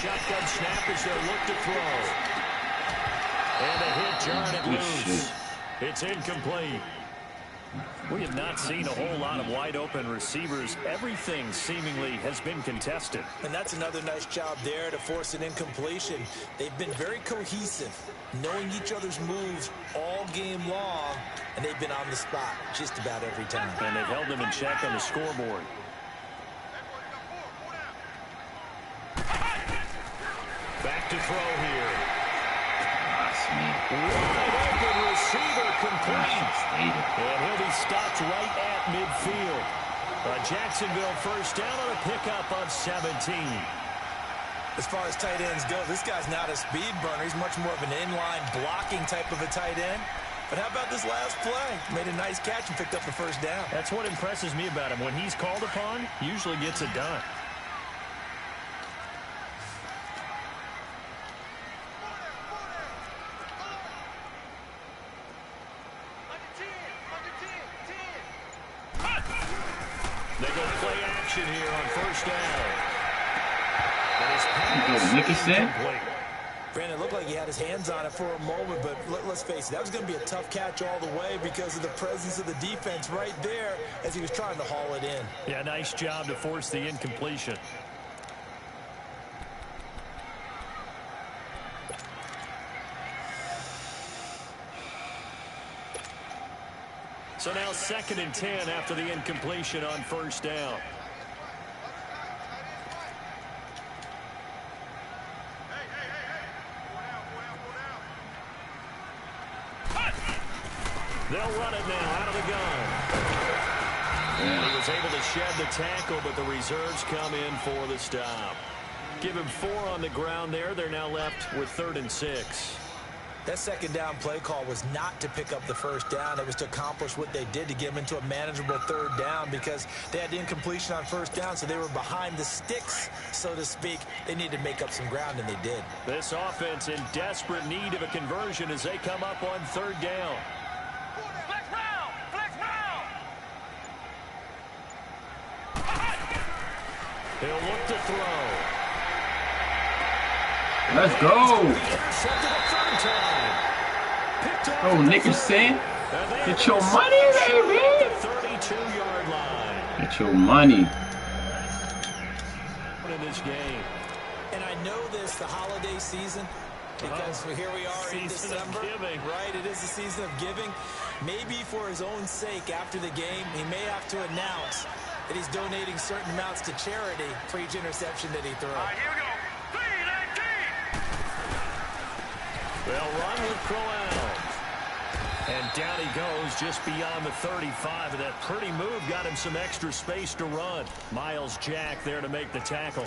Speaker 2: Shotgun snap as they look to throw. And a hit, turn it loose. It's incomplete. We have not seen a whole lot of wide open receivers. Everything seemingly has been contested.
Speaker 4: And that's another nice job there to force an incompletion. They've been very cohesive, knowing each other's moves all game long, and they've been on the spot just about every time.
Speaker 2: And they've held them in check on the scoreboard. Back to throw here. Wide open receiver complete. And he'll be stopped right at midfield. A Jacksonville first down on a pickup of 17.
Speaker 4: As far as tight ends go, this guy's not a speed burner. He's much more of an inline blocking type of a tight end. But how about this last play? Made a nice catch and picked up the first down.
Speaker 2: That's what impresses me about him. When he's called upon, usually gets it done. play action here on first down.
Speaker 1: Nickerson.
Speaker 4: Brandon, it looked like he had his hands on it for a moment, but let's face it, that was going to be a tough catch all the way because of the presence of the defense right there as he was trying to haul it in.
Speaker 2: Yeah, nice job to force the incompletion. So now 2nd and 10 after the incompletion on first down. They'll run it now out of the gun. And he was able to shed the tackle, but the reserves come in for the stop. Give him 4 on the ground there. They're now left with 3rd and 6.
Speaker 4: That 2nd down play call was not to pick up the 1st down. It was to accomplish what they did to get them into a manageable 3rd down because they had the incompletion on 1st down, so they were behind the sticks, so to speak. They needed to make up some ground, and they did.
Speaker 2: This offense in desperate need of a conversion as they come up on 3rd down.
Speaker 3: Flex round! Flex round!
Speaker 2: He'll look to throw.
Speaker 1: Let's go. Oh, Nickerson. Get your money, baby.
Speaker 2: 32-yard line.
Speaker 1: Get your money.
Speaker 2: In this game.
Speaker 4: And I know this, the holiday season, because here we are in December. Right, it is the season of giving. Maybe for his own sake after the game, he may have to announce that he's donating certain amounts to charity for each interception that he throws.
Speaker 3: All right, here we go. 3-19.
Speaker 2: They'll run with Crowell. And down he goes just beyond the 35. And that pretty move got him some extra space to run. Miles Jack there to make the tackle.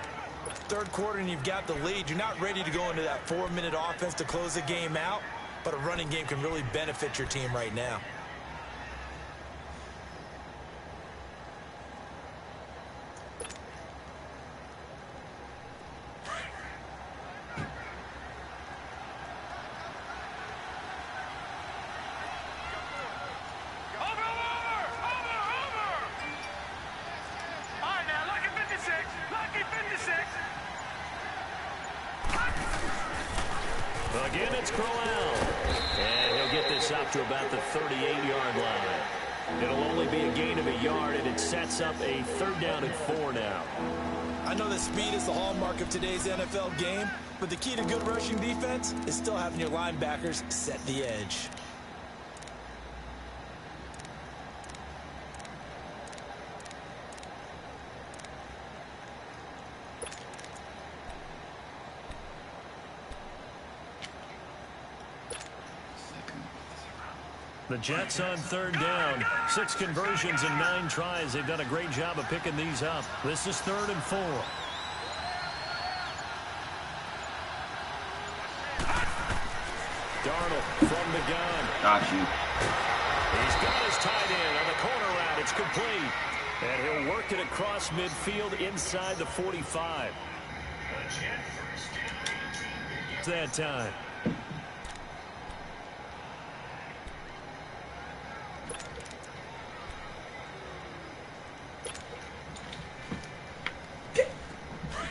Speaker 4: 3rd quarter and you've got the lead. You're not ready to go into that 4-minute offense to close the game out. But a running game can really benefit your team right now.
Speaker 2: Again, it's Crowell. And he'll get this up to about the 38-yard line. It'll only be a gain of a yard, and it sets up a 3rd down and 4 now.
Speaker 4: I know that speed is the hallmark of today's NFL game, but the key to good rushing defense is still having your linebackers set the edge.
Speaker 2: The Jets on 3rd down. 6 conversions and 9 tries. They've done a great job of picking these up. This is 3rd and 4. Darnold from the gun.
Speaker 1: Got you.
Speaker 2: He's got his tight end on the corner route. It's complete. And he'll work it across midfield inside the 45. It's that time.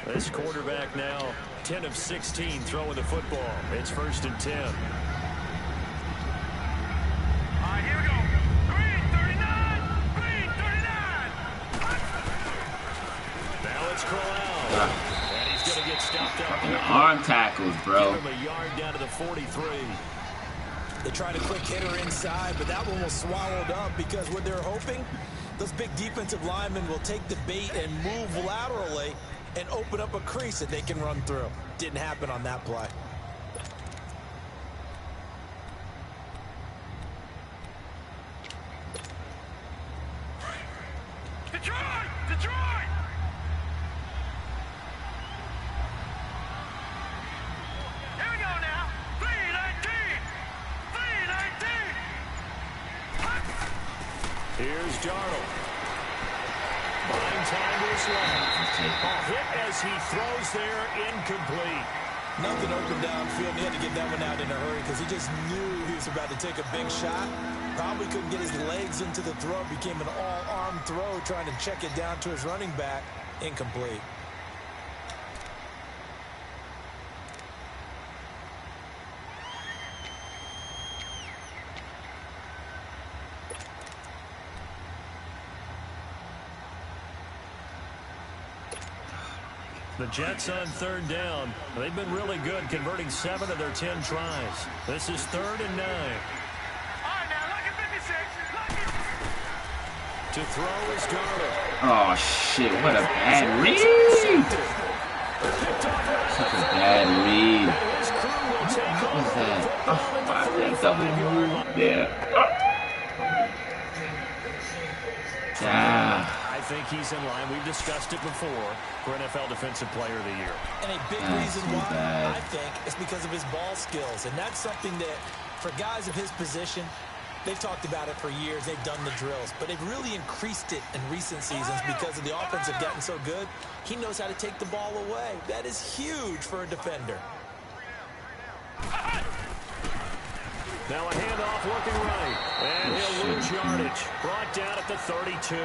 Speaker 2: This quarterback now 10 of 16 throwing the football. It's 1st and 10.
Speaker 3: All right, here we go. Green 39. Green 39.
Speaker 2: Now it's Crowell. And he's going to get stopped up.
Speaker 1: Fucking arm tackles, bro.
Speaker 2: Give him a yard down to the 43.
Speaker 4: They tried a quick hitter inside, but that one was swallowed up because what they're hoping, those big defensive linemen will take the bait and move laterally and open up a crease that they can run through. Didn't happen on that play.
Speaker 3: Detroit! Detroit! Here we go now. 3-19. 3-19.
Speaker 2: Here's Darnold. Buying time to his left. A hit as he throws there, incomplete.
Speaker 4: Nothing open downfield, and he had to get that one out in a hurry because he just knew he was about to take a big shot. Probably couldn't get his legs into the throw. Became an all-arm throw trying to check it down to his running back. Incomplete.
Speaker 2: The Jets on third down. They've been really good, converting 7 of their 10 tries. This is 3rd and 9.
Speaker 3: All right, now, look at 56.
Speaker 2: To throw is Garland.
Speaker 1: Oh, shit. What a bad read. Such a bad read. What was that? Oh, that double move there.
Speaker 2: I think he's in line. We've discussed it before for NFL Defensive Player of the Year.
Speaker 4: And a big reason why, I think, is because of his ball skills. And that's something that, for guys of his position, they've talked about it for years. They've done the drills. But they've really increased it in recent seasons because of the offense have gotten so good. He knows how to take the ball away. That is huge for a defender.
Speaker 2: Now a handoff working right. And he'll lose yardage. Brought down at the 32.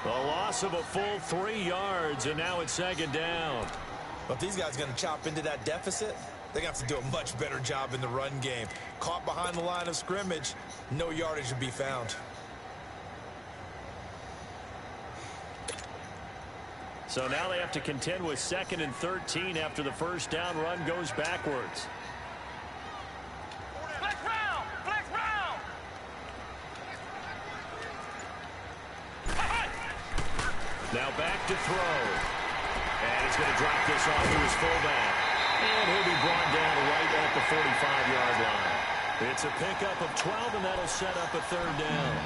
Speaker 2: A loss of a full 3 yards, and now it's 2nd down.
Speaker 4: But if these guys are going to chop into that deficit, they're going to have to do a much better job in the run game. Caught behind the line of scrimmage, no yardage to be found.
Speaker 2: So now they have to contend with 2nd and 13 after the first down run goes backwards.
Speaker 3: Flex round! Flex round!
Speaker 2: Now back to throw. And he's going to drop this off to his fullback. And he'll be brought down right at the 45-yard line. It's a pickup of 12, and that'll set up a 3rd down.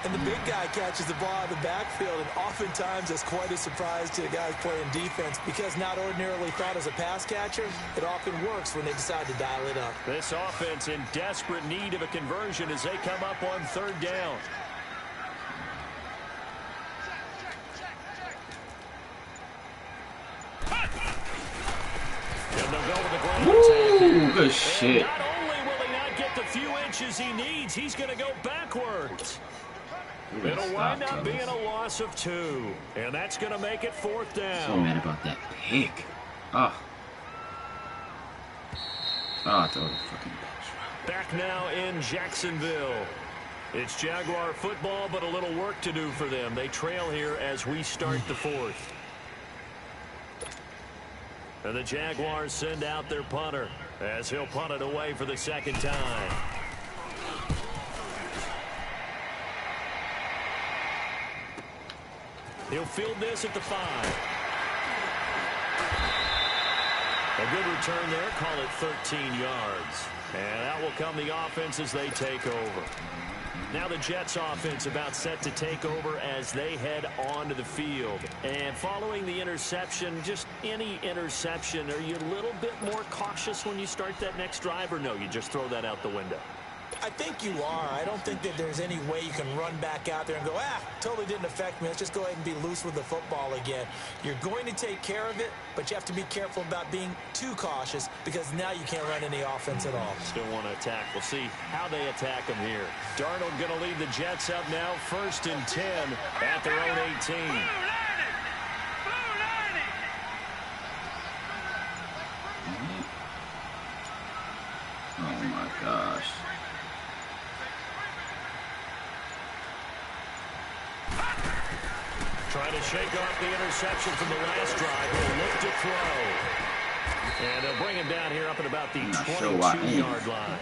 Speaker 4: And the big guy catches the ball out of the backfield, and oftentimes that's quite a surprise to the guys playing defense because not ordinarily thought as a pass catcher, it often works when they decide to dial it up.
Speaker 2: This offense in desperate need of a conversion as they come up on 3rd down. And they'll go with the ground attack.
Speaker 1: Ooh, good shit.
Speaker 2: Not only will he not get the few inches he needs, he's going to go backwards. It'll wind up being a loss of 2. And that's going to make it 4th down.
Speaker 1: So mad about that pick. Oh. Oh, throw the fucking bitch.
Speaker 2: Back now in Jacksonville. It's Jaguar football, but a little work to do for them. They trail here as we start the 4th. And the Jaguars send out their punter as he'll punt it away for the 2nd time. He'll field this at the 5. A good return there. Call it 13 yards. And out will come the offense as they take over. Now the Jets offense about set to take over as they head onto the field. And following the interception, just any interception, are you a little bit more cautious when you start that next drive, or no, you just throw that out the window?
Speaker 4: I think you are. I don't think that there's any way you can run back out there and go, totally didn't affect me. Let's just go ahead and be loose with the football again. You're going to take care of it, but you have to be careful about being too cautious because now you can't run any offense at all.
Speaker 2: Still want to attack. We'll see how they attack them here. Darnold going to lead the Jets up now, 1st and 10 at their own 18.
Speaker 1: Oh my gosh.
Speaker 2: Trying to shake off the interception from the last drive. He'll look to throw. And they'll bring him down here up at about the 22-yard line.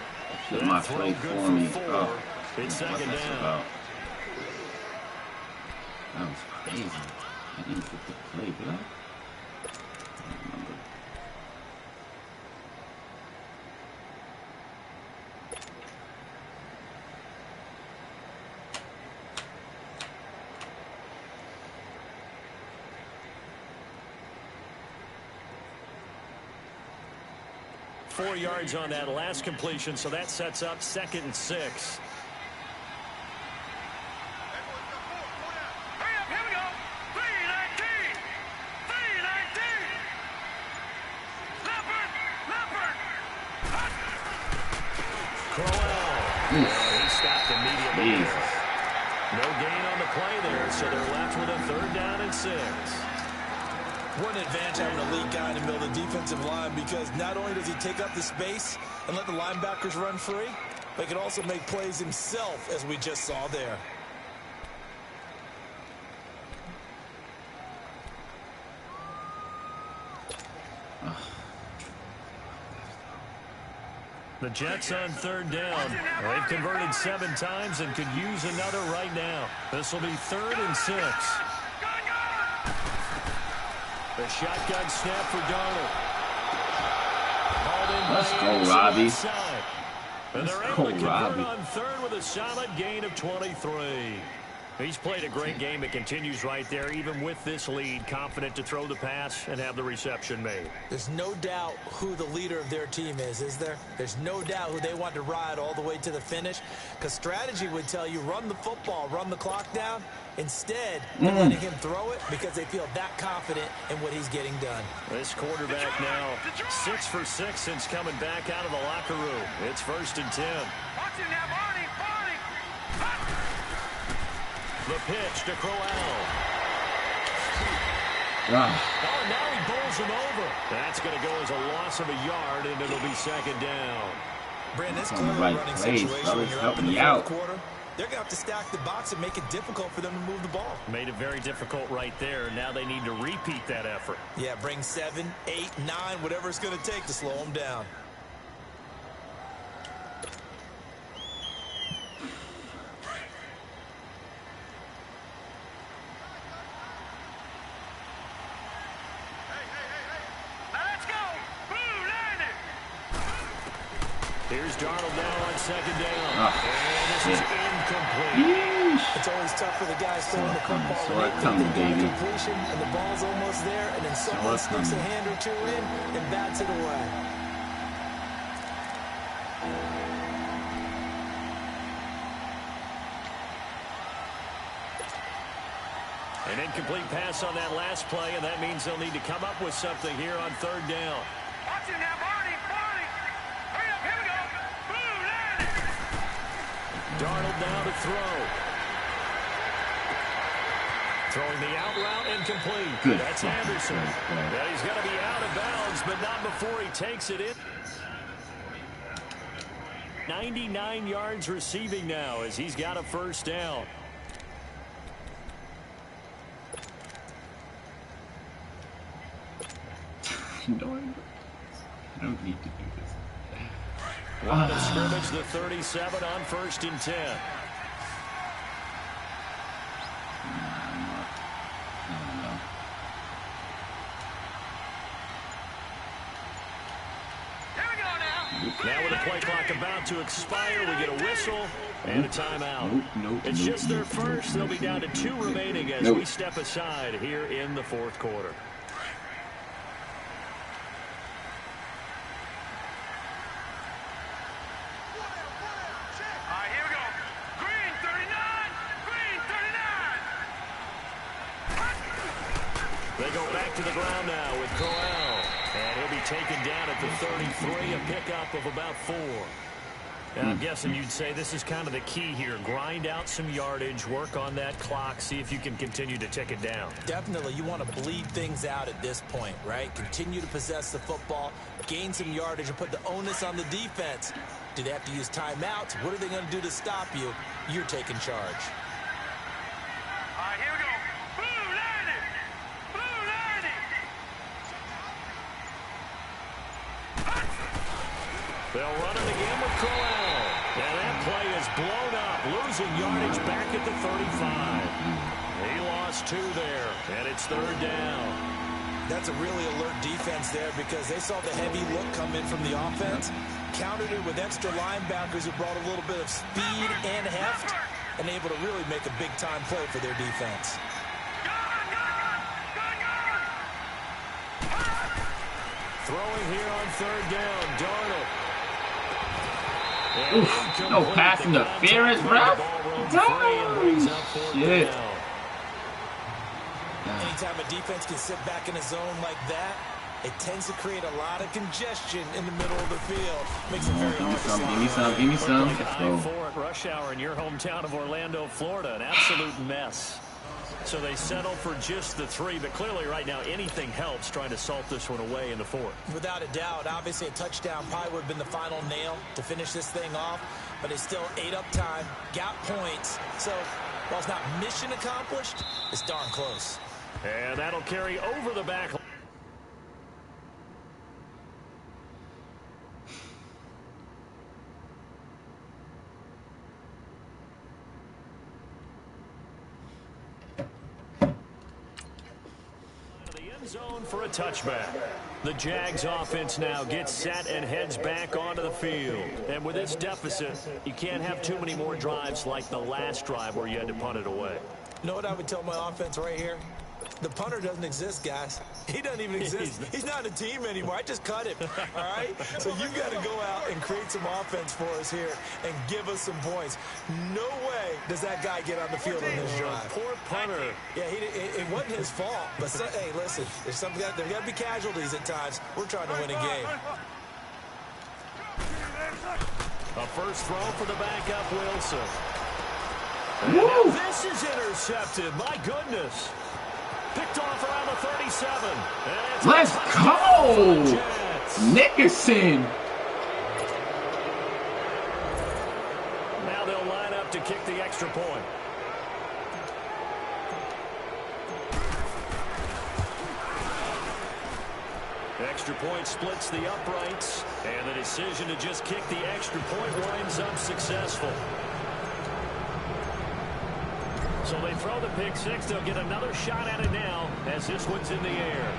Speaker 1: That my play for me. Oh,
Speaker 2: it's 2nd down.
Speaker 1: That was crazy. I didn't get the play, did I?
Speaker 2: I 4 yards on that last completion, so that sets up 2nd and 6. He stopped immediately. No gain on the play there, so they're left with a 3rd down and 6.
Speaker 4: What an advantage having a lead guy in the middle of the defensive line, because not only does he take up the space and let the linebackers run free, but he can also make plays himself, as we just saw there.
Speaker 2: The Jets on 3rd down. They've converted 7 times and could use another right now. This will be 3rd and 6. The shotgun snap for Darnold.
Speaker 1: Let's go, Robbie.
Speaker 2: And they're able to convert on 3rd with a solid gain of 23. He's played a great game. It continues right there, even with this lead. Confident to throw the pass and have the reception made.
Speaker 4: There's no doubt who the leader of their team is there? There's no doubt who they want to ride all the way to the finish. Because strategy would tell you, run the football, run the clock down. Instead, they're letting him throw it because they feel that confident in what he's getting done.
Speaker 2: This quarterback now 6 for 6 since coming back out of the locker room. It's 1st and 10.
Speaker 3: Watch him now, Barney.
Speaker 2: The pitch to Crowell.
Speaker 1: Ah.
Speaker 2: Oh, now he bowls him over. That's going to go as a loss of a yard, and it'll be 2nd down.
Speaker 4: Brandon, this
Speaker 1: That's on the
Speaker 4: clearly
Speaker 1: right
Speaker 4: running
Speaker 1: place,
Speaker 4: situation
Speaker 1: fellas.
Speaker 4: when you're
Speaker 1: Help
Speaker 4: up in the
Speaker 1: me
Speaker 4: 4th
Speaker 1: out.
Speaker 4: quarter. They're going to have to stack the box and make it difficult for them to move the ball.
Speaker 2: Made it very difficult right there. Now they need to repeat that effort.
Speaker 4: Yeah, bring 7, 8, 9, whatever it's going to take to slow them down.
Speaker 2: Here's Darnold now on 2nd down.
Speaker 1: Oh,
Speaker 2: and this is incomplete.
Speaker 1: Yeesh.
Speaker 4: It's always tough for the guys throwing the football.
Speaker 1: Short tongue, baby.
Speaker 4: Completion, and the ball's almost there, and then someone sneaks a hand or two in and bats it away.
Speaker 2: An incomplete pass on that last play, and that means they'll need to come up with something here on 3rd down.
Speaker 3: Watch him now, Barney. Hurry up, here we go. Boom, land it.
Speaker 2: Darnold now to throw. Throwing the out route incomplete.
Speaker 1: Good.
Speaker 2: That's Anderson. Yeah, he's going to be out of bounds, but not before he takes it in. 99 yards receiving now as he's got a 1st down.
Speaker 1: I don't need to do this.
Speaker 2: Line of scrimmage, the 37 on 1st and 10. Now with the play clock about to expire, we get a whistle and a timeout. It's just their first. They'll be down to 2 remaining as we step aside here in the 4th quarter. They go back to the ground now with Crowell. And he'll be taken down at the 33, a pickup of about 4. And I'm guessing you'd say this is kind of the key here. Grind out some yardage, work on that clock, see if you can continue to tick it down.
Speaker 4: Definitely. You want to bleed things out at this point, right? Continue to possess the football, gain some yardage, and put the onus on the defense. Do they have to use timeouts? What are they going to do to stop you? You're taking charge.
Speaker 3: All right, here we go. Blue landing. Blue landing.
Speaker 2: They'll run it again with Crowell. And that play is blown up, losing yardage back at the 35. He lost 2 there, and it's 3rd down.
Speaker 4: That's a really alert defense there because they saw the heavy look come in from the offense, countered it with extra linebackers who brought a little bit of speed and heft, and able to really make a big-time play for their defense.
Speaker 2: Throwing here on 3rd down, Darnold.
Speaker 1: Oof, no pass interference, bro. Shit.
Speaker 4: Anytime a defense can sit back in a zone like that, it tends to create a lot of congestion in the middle of the field. Makes it very hard to see.
Speaker 1: Give me some.
Speaker 2: Like I-4 at rush hour in your hometown of Orlando, Florida. An absolute mess. So they settle for just the 3, but clearly right now anything helps trying to salt this one away in the 4th.
Speaker 4: Without a doubt, obviously a touchdown probably would have been the final nail to finish this thing off, but it's still ate up time, got points. So while it's not mission accomplished, it's darn close.
Speaker 2: And that'll carry over the back. Zone for a touchback. The Jags offense now gets set and heads back onto the field. And with this deficit, you can't have too many more drives like the last drive where you had to punt it away.
Speaker 4: You know what I would tell my offense right here? The punter doesn't exist, guys. He doesn't even exist. He's not a team anymore. I just cut him, all right? So you've got to go out and create some offense for us here and give us some points. No way does that guy get on the field on this drive.
Speaker 2: Poor punter.
Speaker 4: Yeah, it wasn't his fault. But, hey, listen, there's got to be casualties at times. We're trying to win a game.
Speaker 2: A first throw for the backup, Wilson. And now this is intercepted. My goodness. Picked off around the 37.
Speaker 1: Let's go! Nickerson.
Speaker 2: Now they'll line up to kick the extra point. The extra point splits the uprights, and the decision to just kick the extra point winds up successful. So they throw the pick 6. They'll get another shot at it now as this one's in the air.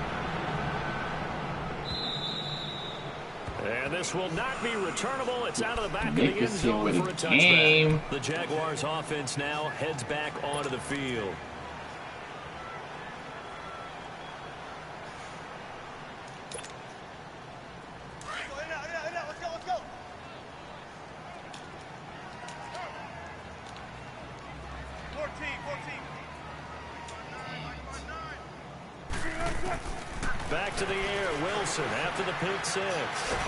Speaker 2: And this will not be returnable. It's out of the back of the end zone for a touchback. The Jaguars offense now heads back onto the field. Back to the air, Wilson after the pick 6.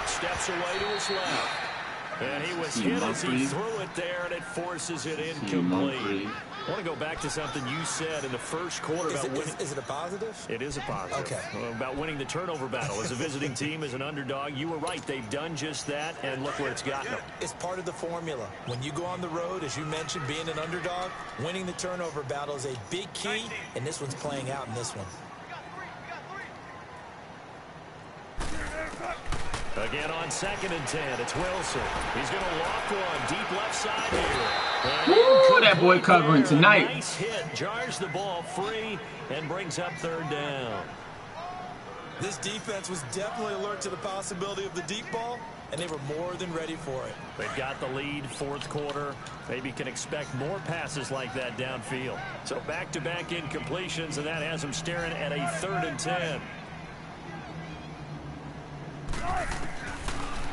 Speaker 2: Steps away to his left. And he was hit as he threw it there, and it forces it incomplete. I want to go back to something you said in the first quarter about winning.
Speaker 4: Is it a positive?
Speaker 2: It is a positive.
Speaker 4: Okay.
Speaker 2: About winning the turnover battle. As a visiting team, as an underdog, you were right. They've done just that, and look where it's gotten them.
Speaker 4: It's part of the formula. When you go on the road, as you mentioned, being an underdog, winning the turnover battle is a big key, and this one's playing out in this one.
Speaker 2: Again on 2nd and 10, it's Wilson. He's going to loft one deep left side here.
Speaker 1: Woo, that boy covering tonight.
Speaker 2: Nice hit, jars the ball free and brings up 3rd down.
Speaker 4: This defense was definitely alert to the possibility of the deep ball, and they were more than ready for it.
Speaker 2: They've got the lead, 4th quarter. Maybe can expect more passes like that downfield. So back-to-back incompletions, and that has them staring at a 3rd and 10.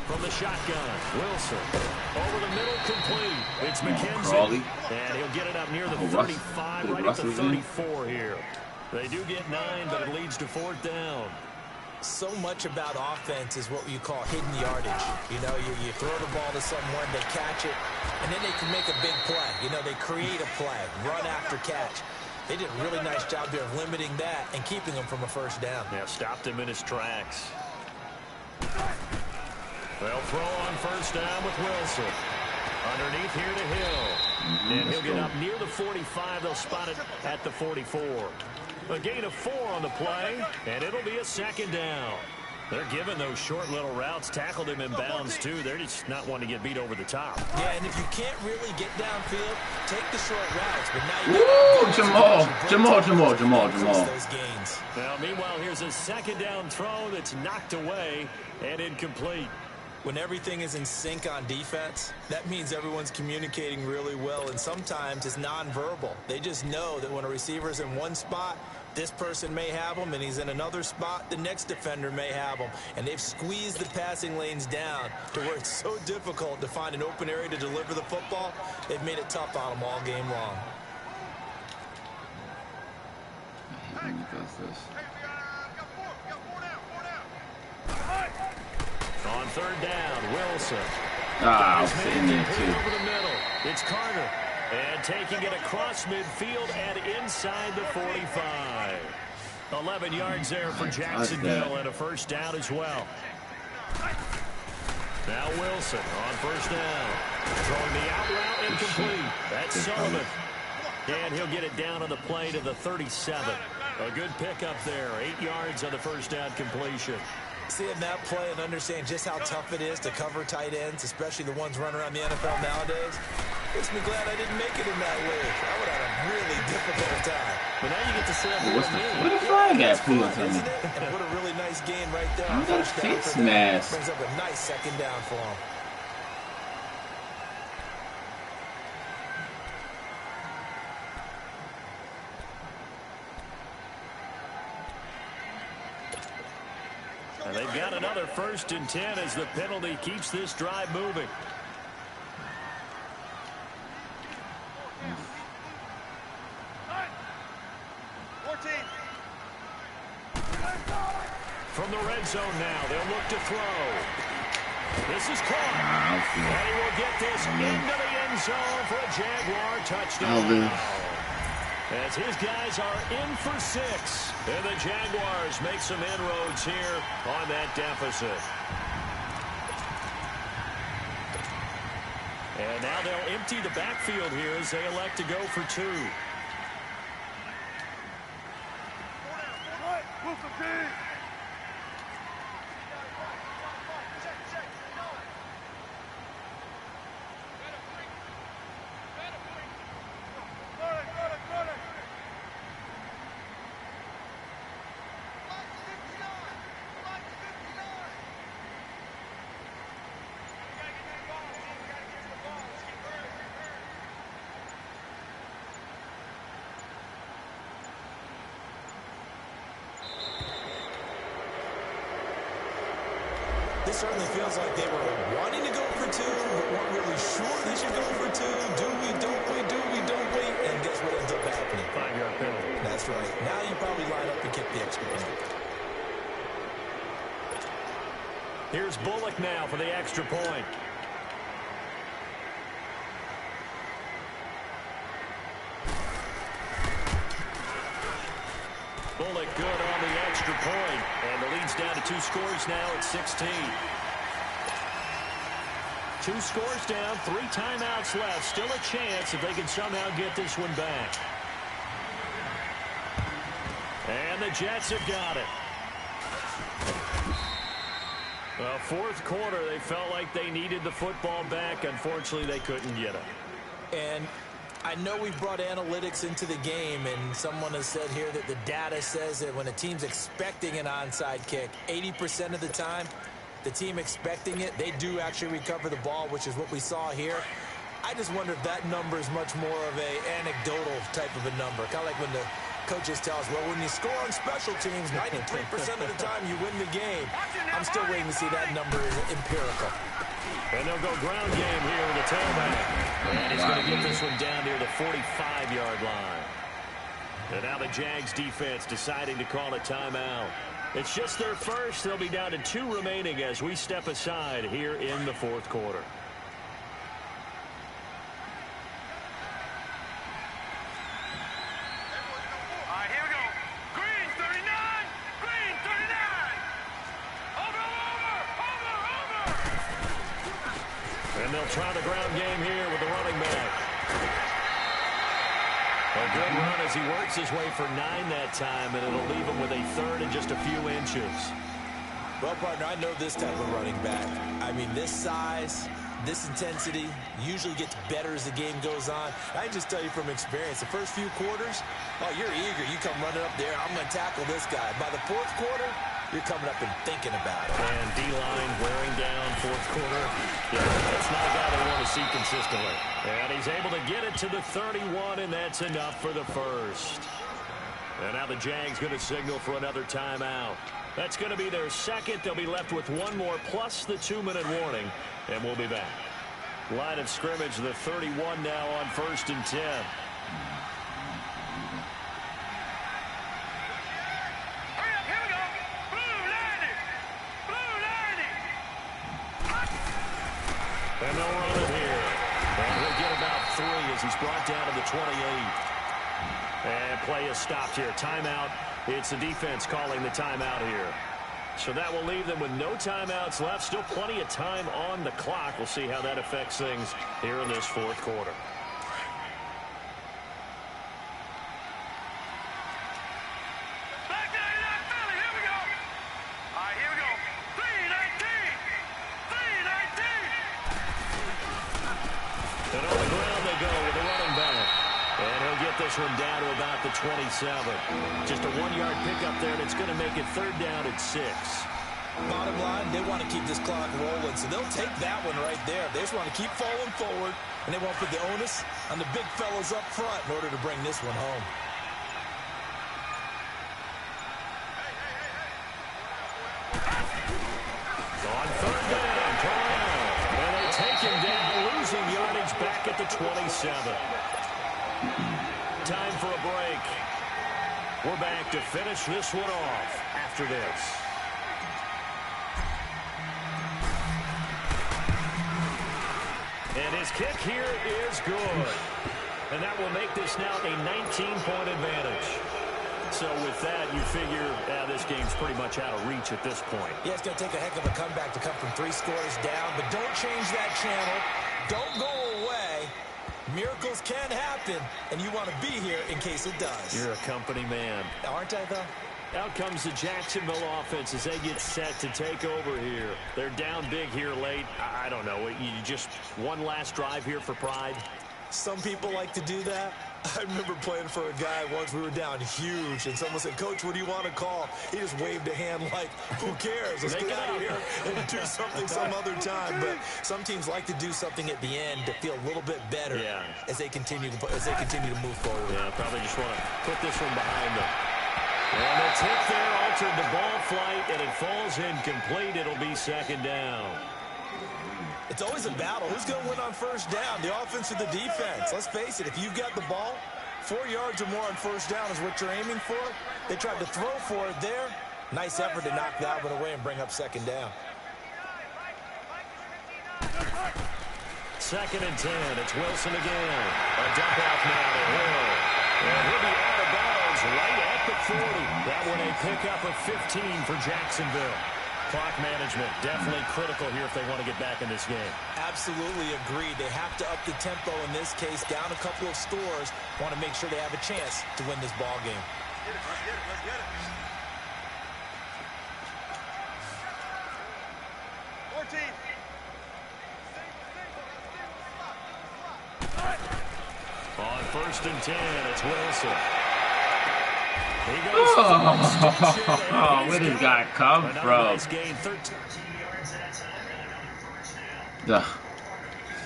Speaker 2: From the shotgun, Wilson. Over the middle, complete. It's McKenzie. And he'll get it up near the 35, right at the 34 here. They do get 9, but it leads to 4th down.
Speaker 4: So much about offense is what you call hidden yardage. You know, you throw the ball to someone, they catch it, and then they can make a big play. You know, they create a play, run after catch. They did a really nice job there of limiting that and keeping him from a 1st down.
Speaker 2: Yeah, stopped him in his tracks. They'll throw on 1st down with Wilson. Underneath here to Hill. And he'll get up near the 45. They'll spot it at the 44. A gain of 4 on the play, and it'll be a 2nd down. They're giving those short little routes. Tackled him in bounds, too. They're just not wanting to get beat over the top.
Speaker 4: Yeah, and if you can't really get downfield, take the short routes. But now
Speaker 1: Jamal.
Speaker 4: Those gains.
Speaker 2: Now, meanwhile, here's a 2nd down throw that's knocked away and incomplete.
Speaker 4: When everything is in sync on defense, that means everyone's communicating really well, and sometimes it's nonverbal. They just know that when a receiver's in one spot, this person may have him, and he's in another spot, the next defender may have him. And they've squeezed the passing lanes down to where it's so difficult to find an open area to deliver the football. They've made it tough on them all game long.
Speaker 1: He does this.
Speaker 2: On third down, Wilson.
Speaker 1: Ah, I was sitting there too.
Speaker 2: Over the middle. It's Carter. And taking it across midfield and inside the 45. 11 yards there for Jacksonville and a first down as well. Now Wilson on first down. Throwing the out route incomplete. That's Sullivan. And he'll get it down on the play to the 37. A good pickup there. 8 yards on the first down completion.
Speaker 4: Seeing that play and understand just how tough it is to cover tight ends, especially the ones running around the NFL nowadays, makes me glad I didn't make it in that league. I would have had a really difficult time.
Speaker 2: But now you get to sit up
Speaker 1: What the flag at, please?
Speaker 4: Isn't it? And what a really nice gain right there.
Speaker 1: I'm that face mask.
Speaker 4: Brings up a nice second down for him.
Speaker 2: And they've got another 1st and 10 as the penalty keeps this drive moving. From the red zone now, they'll look to throw. This is caught. And he will get this into the end zone for a Jaguar touchdown. As his guys are in for 6. And the Jaguars make some inroads here on that deficit. And now they'll empty the backfield here as they elect to go for 2.
Speaker 4: This certainly feels like they were wanting to go for 2, but weren't really sure they should go for 2. Do we, don't we, do we, don't we? And guess what ends up happening?
Speaker 2: 5-yard penalty.
Speaker 4: That's right. Now you probably line up and kick the extra point.
Speaker 2: Here's Bullock now for the extra point. Bullock good on the extra point. And the lead's down to 2 scores now at 16. 2 scores down, 3 timeouts left. Still a chance if they can somehow get this one back. And the Jets have got it. Well, 4th quarter, they felt like they needed the football back. Unfortunately, they couldn't get it.
Speaker 4: And I know we've brought analytics into the game, and someone has said here that the data says that when a team's expecting an onside kick, 80% of the time, the team expecting it, they do actually recover the ball, which is what we saw here. I just wonder if that number is much more of a anecdotal type of a number. Kind of like when the coaches tell us, well, when you score on special teams, 93% of the time you win the game. I'm still waiting to see that number is empirical.
Speaker 2: And they'll go ground game here with a tailback. And he's going to get this one down near the 45-yard line. And now the Jags defense deciding to call a timeout. It's just their first. They'll be down to 2 remaining as we step aside here in the 4th quarter. And they'll try the ground game here with the running back. A good run as he works his way for 9 that time, and it'll leave him with a 3rd and just a few inches.
Speaker 4: Well, partner, I know this type of running back. I mean, this size, this intensity usually gets better as the game goes on. I can just tell you from experience, the first few quarters, oh, you're eager. You come running up there, I'm going to tackle this guy. By the 4th quarter, you're coming up and thinking about it.
Speaker 2: And D-line wearing down 4th quarter. Yeah, that's not a guy they want to see consistently. And he's able to get it to the 31, and that's enough for the first. And now the Jags going to signal for another timeout. That's going to be their 2nd. They'll be left with 1 more plus the 2-minute warning, and we'll be back. Line of scrimmage, the 31 now on 1st and 10. And they'll run it here. And he'll get about 3 as he's brought down to the 28. And play is stopped here. Timeout. It's the defense calling the timeout here. So that will leave them with no timeouts left. Still plenty of time on the clock. We'll see how that affects things here in this fourth quarter. And on the ground they go with the running back. And he'll get this one down to about the 27. Just a 1-yard pickup there, and it's going to make it 3rd down at 6.
Speaker 4: Bottom line, they want to keep this clock rolling, so they'll take that one right there. They just want to keep falling forward, and they won't put the onus on the big fellas up front in order to bring this one home.
Speaker 2: On 3rd down, Corral. And they take him down, losing yardage back at the 27. Time for a break. We're back to finish this one off after this. And his kick here is good. And that will make this now a 19-point advantage. So with that, you figure this game's pretty much out of reach at this point.
Speaker 4: Yeah, it's going to take a heck of a comeback to come from 3 scores down, but don't change that channel. Don't go away. Miracles can happen, and you want to be here in case it does.
Speaker 2: You're a company man.
Speaker 4: Aren't I, though?
Speaker 2: Out comes the Jacksonville offense as they get set to take over here. They're down big here late. I don't know. You just one last drive here for pride?
Speaker 4: Some people like to do that. I remember playing for a guy once. We were down huge, and someone said, "Coach, what do you want to call?" He just waved a hand like, "Who cares? Let's get out of here and do something some other time." But some teams like to do something at the end to feel a little bit better as they continue to move forward.
Speaker 2: Yeah, probably just want to put this one behind them. And it's hit there, altered the ball flight, and it falls incomplete. It'll be 2nd down.
Speaker 4: It's always a battle. Who's going to win on 1st down, the offense or the defense? Let's face it, if you've got the ball, 4 yards or more on 1st down is what you're aiming for. They tried to throw for it there. Nice effort to knock that one away and bring up 2nd down.
Speaker 2: 2nd and 10. It's Wilson again. A dump off now to Hill. And he'll be out of bounds right at the 40. That one a pickup of 15 for Jacksonville. Clock management definitely critical here if they want to get back in this game.
Speaker 4: Absolutely agreed. They have to up the tempo in this case, down a couple of scores. Want to make sure they have a chance to win this ball game.
Speaker 3: Let's get it. 14.
Speaker 2: On 1st and 10, it's Wilson.
Speaker 1: Oh, where did this guy come from?
Speaker 2: Nice gain, 13.
Speaker 1: The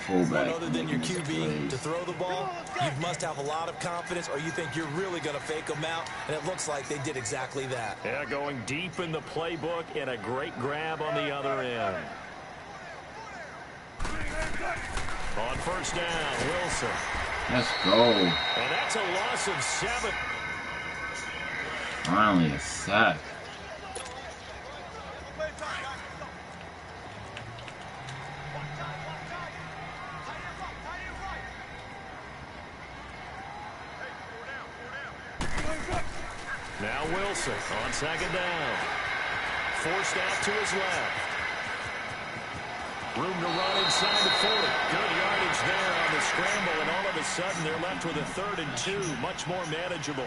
Speaker 1: fullback.
Speaker 4: Other than your QB to throw the ball, you must have a lot of confidence, or you think you're really going to fake them out, and it looks like they did exactly that.
Speaker 2: Yeah, going deep in the playbook and a great grab on the other end. On 1st down, Wilson.
Speaker 1: Let's go.
Speaker 2: And that's a loss of 7.
Speaker 1: Finally a sack.
Speaker 2: Now Wilson on 2nd down. Forced out to his left. Room to run inside the 40. Good yardage there on the scramble, and all of a sudden they're left with a 3rd and 2. Much more manageable.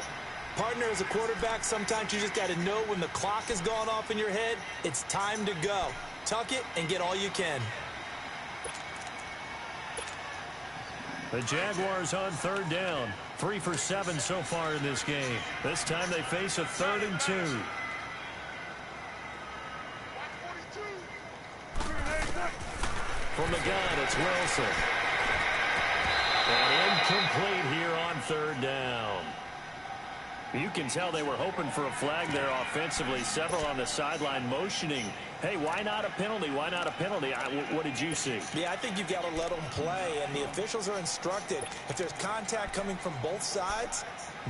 Speaker 4: Partner, as a quarterback, sometimes you just got to know when the clock has gone off in your head, it's time to go. Tuck it and get all you can.
Speaker 2: The Jaguars on 3rd down. 3 for 7 so far in this game. This time they face a 3rd and 2. From the gun, it's Wilson. And incomplete here on 3rd down. You can tell they were hoping for a flag there offensively. Several on the sideline motioning. Hey, why not a penalty? Why not a penalty? What did you see?
Speaker 4: Yeah, I think you've got to let them play, and the officials are instructed. If there's contact coming from both sides,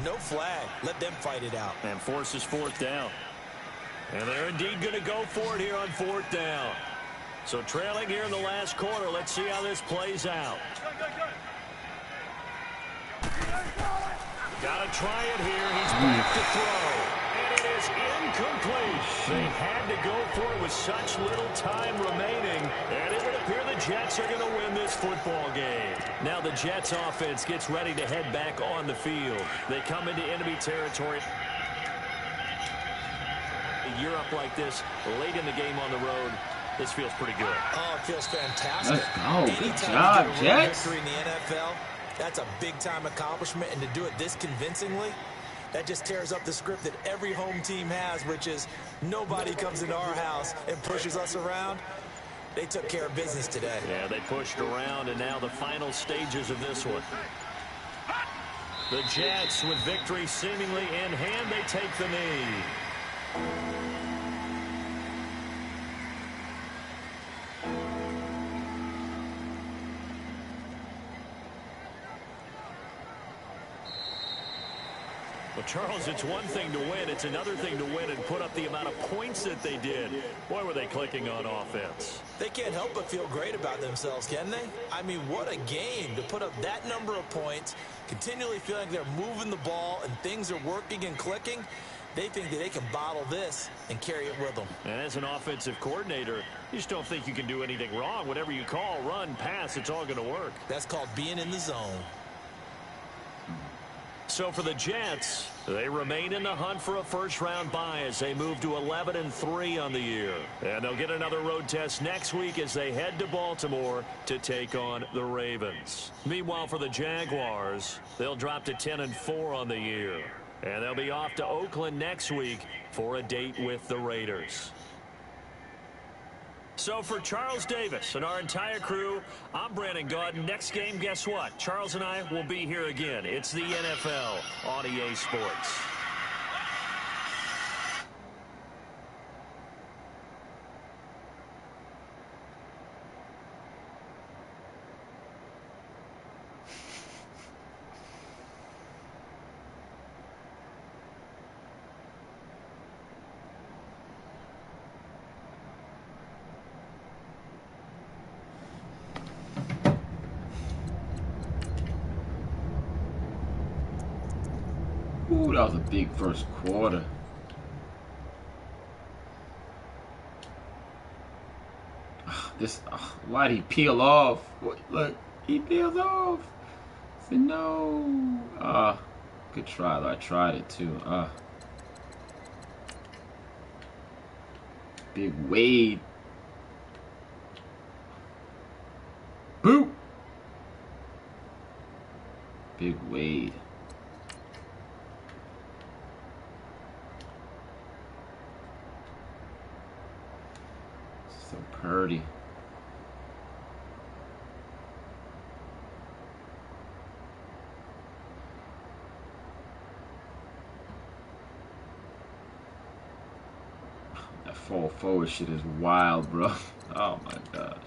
Speaker 4: no flag. Let them fight it out.
Speaker 2: And forces 4th down. And they're indeed going to go for it here on 4th down. So trailing here in the last quarter. Let's see how this plays out. Got to try it here. He's back to throw. And it is incomplete. They had to go for it with such little time remaining. And it would appear the Jets are going to win this football game. Now the Jets offense gets ready to head back on the field. They come into enemy territory. A year up like this, late in the game on the road, this feels pretty good.
Speaker 4: Oh, it feels fantastic.
Speaker 1: Let's go. Good
Speaker 4: Anytime
Speaker 1: job,
Speaker 4: you get a
Speaker 1: Jets.
Speaker 4: victory in the NFL, that's a big-time accomplishment, and to do it this convincingly, that just tears up the script that every home team has, which is nobody comes into our house and pushes us around. They took care of business today.
Speaker 2: Yeah, they pushed around, and now the final stages of this one. The Jets, with victory seemingly in hand, they take the knee. Well, Charles, it's one thing to win. It's another thing to win and put up the amount of points that they did. Boy, were they clicking on offense.
Speaker 4: They can't help but feel great about themselves, can they? I mean, what a game to put up that number of points, continually feeling they're moving the ball and things are working and clicking. They think that they can bottle this and carry it with them.
Speaker 2: And as an offensive coordinator, you just don't think you can do anything wrong. Whatever you call, run, pass, it's all going to work.
Speaker 4: That's called being in the zone.
Speaker 2: So for the Jets, they remain in the hunt for a first-round bye as they move to 11-3 on the year. And they'll get another road test next week as they head to Baltimore to take on the Ravens. Meanwhile, for the Jaguars, they'll drop to 10-4 on the year. And they'll be off to Oakland next week for a date with the Raiders. So for Charles Davis and our entire crew, I'm Brandon Gaudin. Next game, guess what? Charles and I will be here again. It's the NFL on EA Sports.
Speaker 1: Ooh, that was a big first quarter. Why'd he peel off? Look, he peeled off. I said no. Good try though. I tried it too. Big Wade. Boop. Big Wade. So Purdy. That fall forward shit is wild, bro. Oh my god.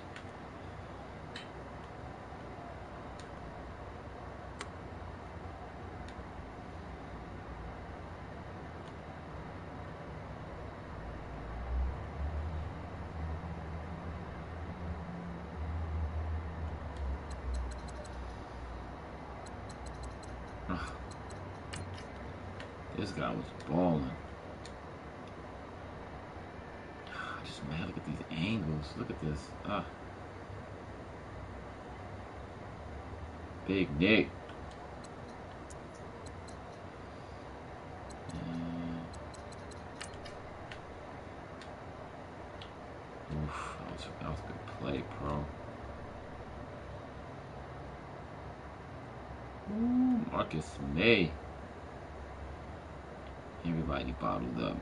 Speaker 1: This guy was balling. Just man, look at these angles. Look at this. Big Nick. Oof, that was a good play, pro. Ooh, Marcus May. Everybody bottled up.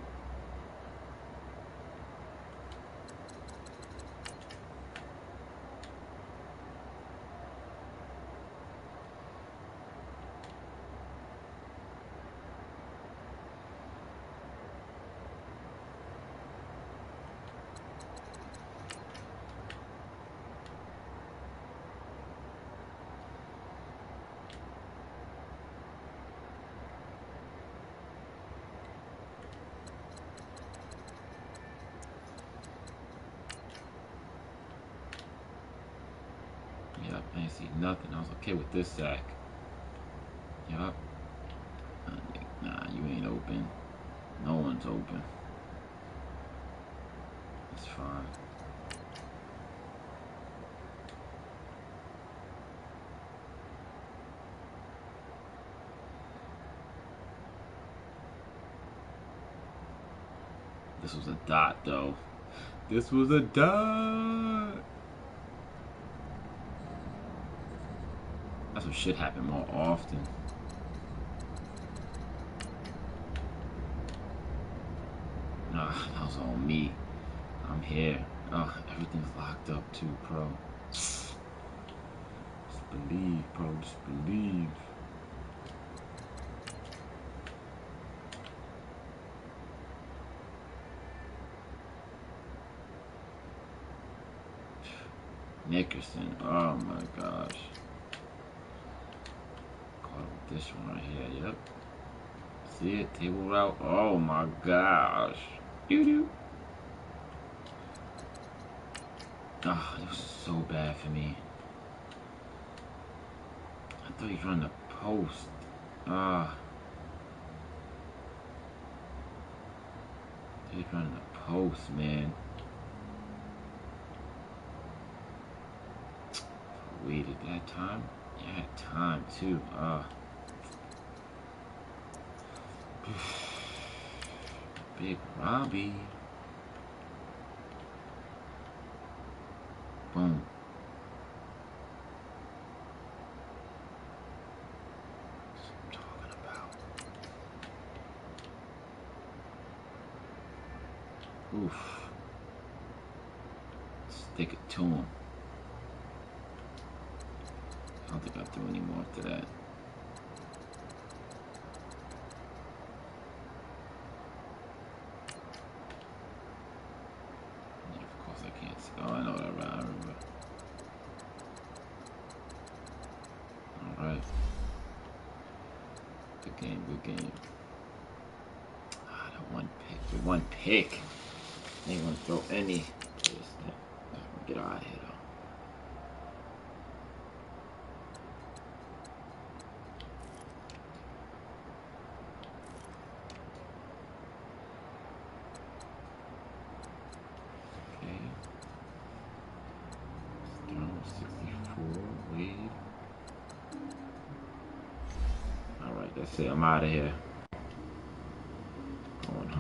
Speaker 1: can't see nothing. I was okay with this sack. Yup. Nah, you ain't open. No one's open. It's fine. This was a dot, though. This was a dot. That's what should happen more often. Ah, that was on me. I'm here. Oh, everything's locked up too, bro. Just believe, bro. Just believe. Nickerson. Oh my gosh. Caught with this one right here. Yep. See it? Table route. Oh my gosh. Doo-doo. Ah, it was so bad for me. I thought he was running the post. Ah. He was running the post, man. Waited that time? Yeah, time too. Big Robbie. Boom. That's what I'm talking about. Oof. Stick it to him. I don't think I'll do any more after that. Yeah, of course I can't see. Oh, I know that. I remember. Alright. Good game, good game. Ah, that one pick. The one pick. I ain't gonna throw any. Get out of here, though. Okay. Stone 64. Wade. Alright, that's it. I'm out of here.